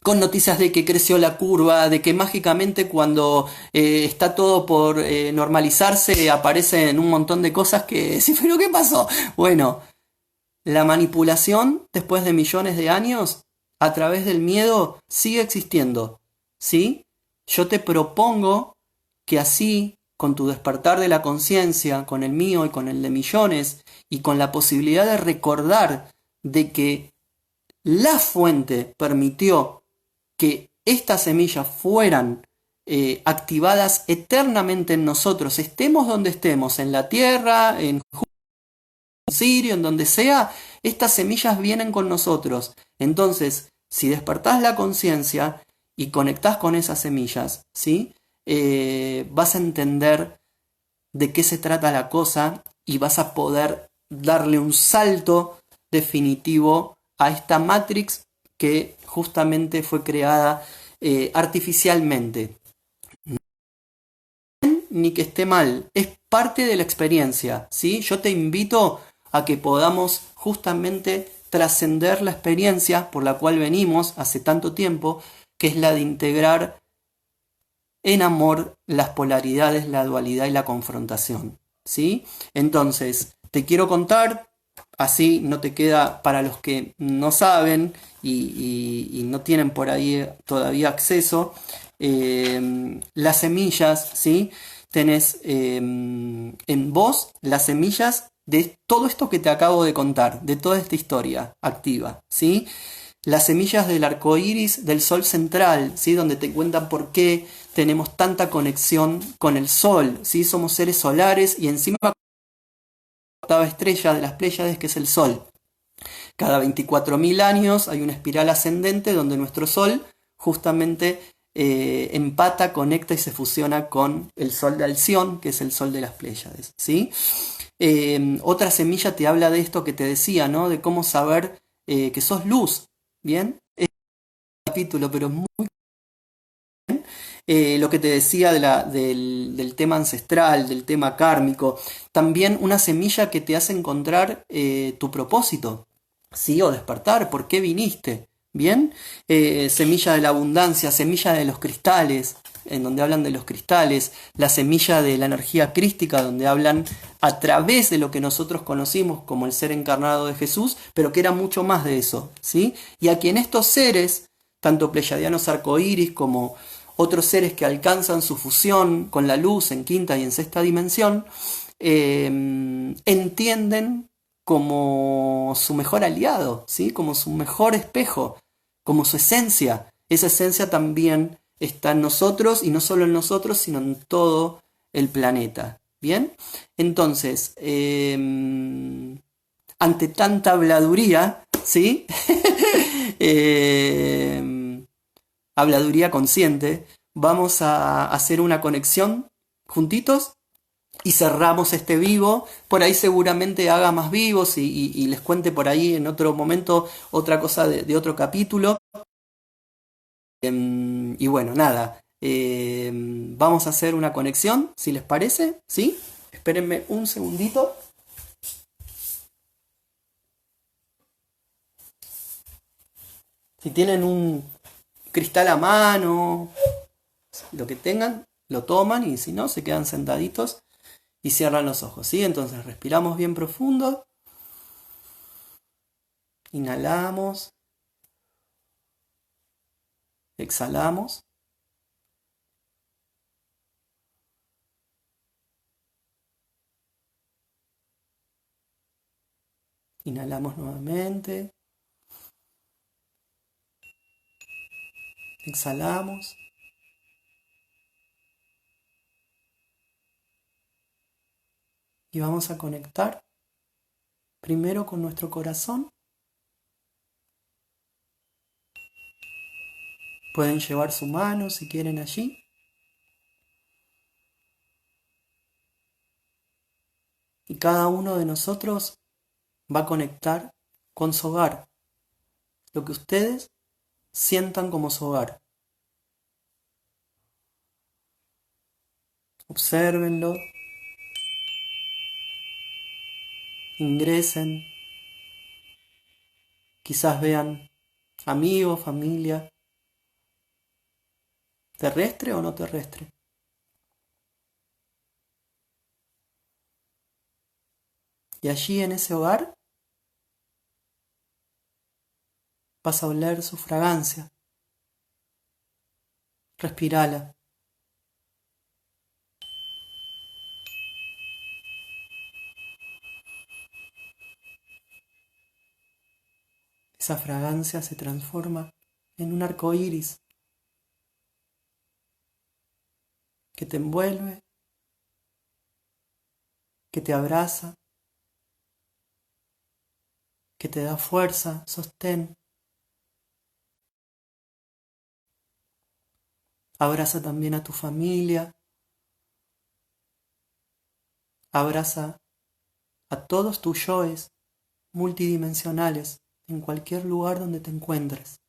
Speaker 1: con noticias de que creció la curva, de que mágicamente cuando está todo por normalizarse aparecen un montón de cosas que... Sí, pero ¿qué pasó? Bueno, la manipulación después de millones de años a través del miedo sigue existiendo, ¿sí? Yo te propongo que así, con tu despertar de la conciencia, con el mío y con el de millones, y con la posibilidad de recordar de que la fuente permitió que estas semillas fueran activadas eternamente en nosotros, estemos donde estemos, en la tierra, en Sirio, en donde sea, estas semillas vienen con nosotros. Entonces, si despertás la conciencia y conectás con esas semillas, ¿sí? Vas a entender de qué se trata la cosa y vas a poder darle un salto definitivo a esta Matrix que justamente fue creada artificialmente. Ni que esté mal, es parte de la experiencia, ¿sí? Yo te invito a que podamos justamente trascender la experiencia por la cual venimos hace tanto tiempo, que es la de integrar en amor las polaridades, la dualidad y la confrontación, ¿sí? Entonces, te quiero contar, así no te queda para los que no saben y no tienen por ahí todavía acceso, las semillas, ¿sí? Tenés en vos las semillas de todo esto que te acabo de contar, de toda esta historia activa, ¿sí? Las semillas del arco iris del sol central, ¿sí? Donde te cuentan por qué tenemos tanta conexión con el sol, ¿sí? Somos seres solares y encima la octava estrella de las Pléyades, que es el sol. Cada 24.000 años hay una espiral ascendente donde nuestro sol justamente empata, conecta y se fusiona con el sol de Alción, que es el sol de las Pléyades, ¿sí? Otra semilla te habla de esto que te decía, ¿no? De cómo saber que sos luz, ¿bien? Es un capítulo, pero muy... lo que te decía del tema ancestral, del tema kármico, también una semilla que te hace encontrar tu propósito, ¿sí? O despertar, ¿por qué viniste? ¿Bien? Semilla de la abundancia, semilla de los cristales, en donde hablan de los cristales, la semilla de la energía crística, donde hablan a través de lo que nosotros conocimos como el ser encarnado de Jesús, pero que era mucho más de eso, ¿sí? Y a quien estos seres, tanto pleyadianos arcoíris como otros seres que alcanzan su fusión con la luz en quinta y en sexta dimensión, entienden como su mejor aliado, ¿sí? Como su mejor espejo, como su esencia. Esa esencia también está en nosotros y no solo en nosotros, sino en todo el planeta. ¿Bien? Entonces, ante tanta habladuría, ¿sí? Habladuría consciente, vamos a hacer una conexión juntitos y cerramos este vivo. Por ahí seguramente haga más vivos y les cuente por ahí en otro momento otra cosa de otro capítulo. Y bueno, nada, vamos a hacer una conexión, si les parece, ¿sí? Espérenme un segundito. Si tienen un cristal a mano, lo que tengan, lo toman y si no, se quedan sentaditos y cierran los ojos, ¿sí? Entonces respiramos bien profundo. Inhalamos. Exhalamos. Inhalamos nuevamente. Exhalamos. Y vamos a conectar primero con nuestro corazón. Pueden llevar su mano si quieren allí. Y cada uno de nosotros va a conectar con su hogar. Lo que ustedes sientan como su hogar. Obsérvenlo. Ingresen. Quizás vean amigos, familia. ¿Terrestre o no terrestre? Y allí en ese hogar vas a oler su fragancia. Respirala. Esa fragancia se transforma en un arco iris que te envuelve, que te abraza, que te da fuerza, sostén. Abraza también a tu familia, abraza a todos tus yoes multidimensionales en cualquier lugar donde te encuentres.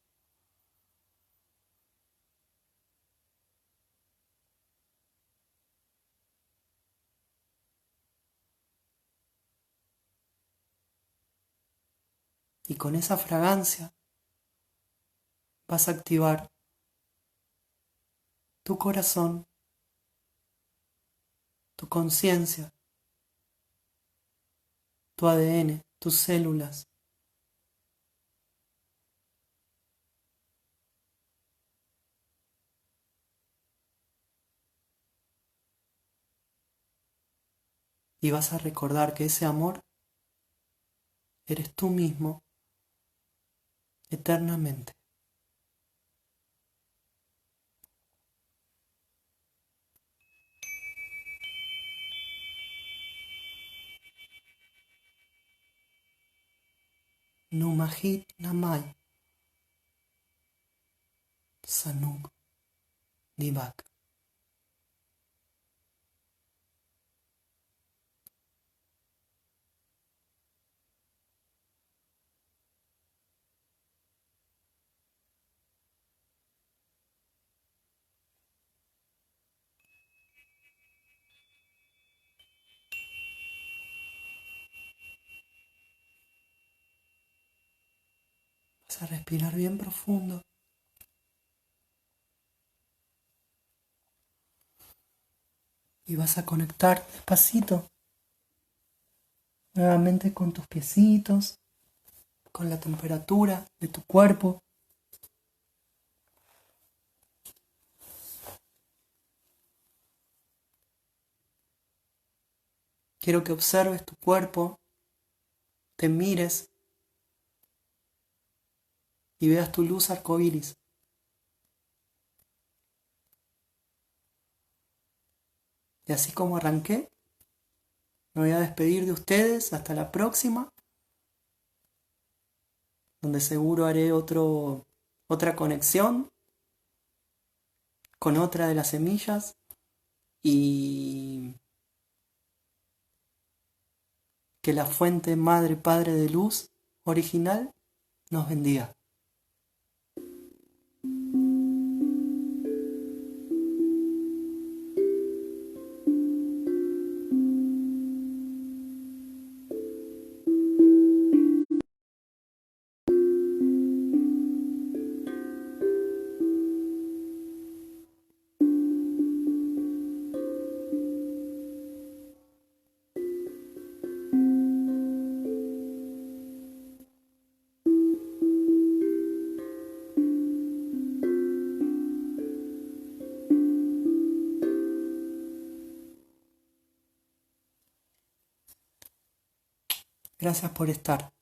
Speaker 1: Y con esa fragancia vas a activar tu corazón, tu conciencia, tu ADN, tus células. Y vas a recordar que ese amor eres tú mismo eternamente. Numahit Namai Sanuk Divak. Vas a respirar bien profundo. Y vas a conectar despacito nuevamente con tus piecitos, con la temperatura de tu cuerpo. Quiero que observes tu cuerpo, te mires y veas tu luz arcoíris. Y así como arranqué, me voy a despedir de ustedes hasta la próxima, donde seguro haré otra conexión con otra de las semillas y que la fuente madre padre de luz original nos bendiga. Gracias por estar.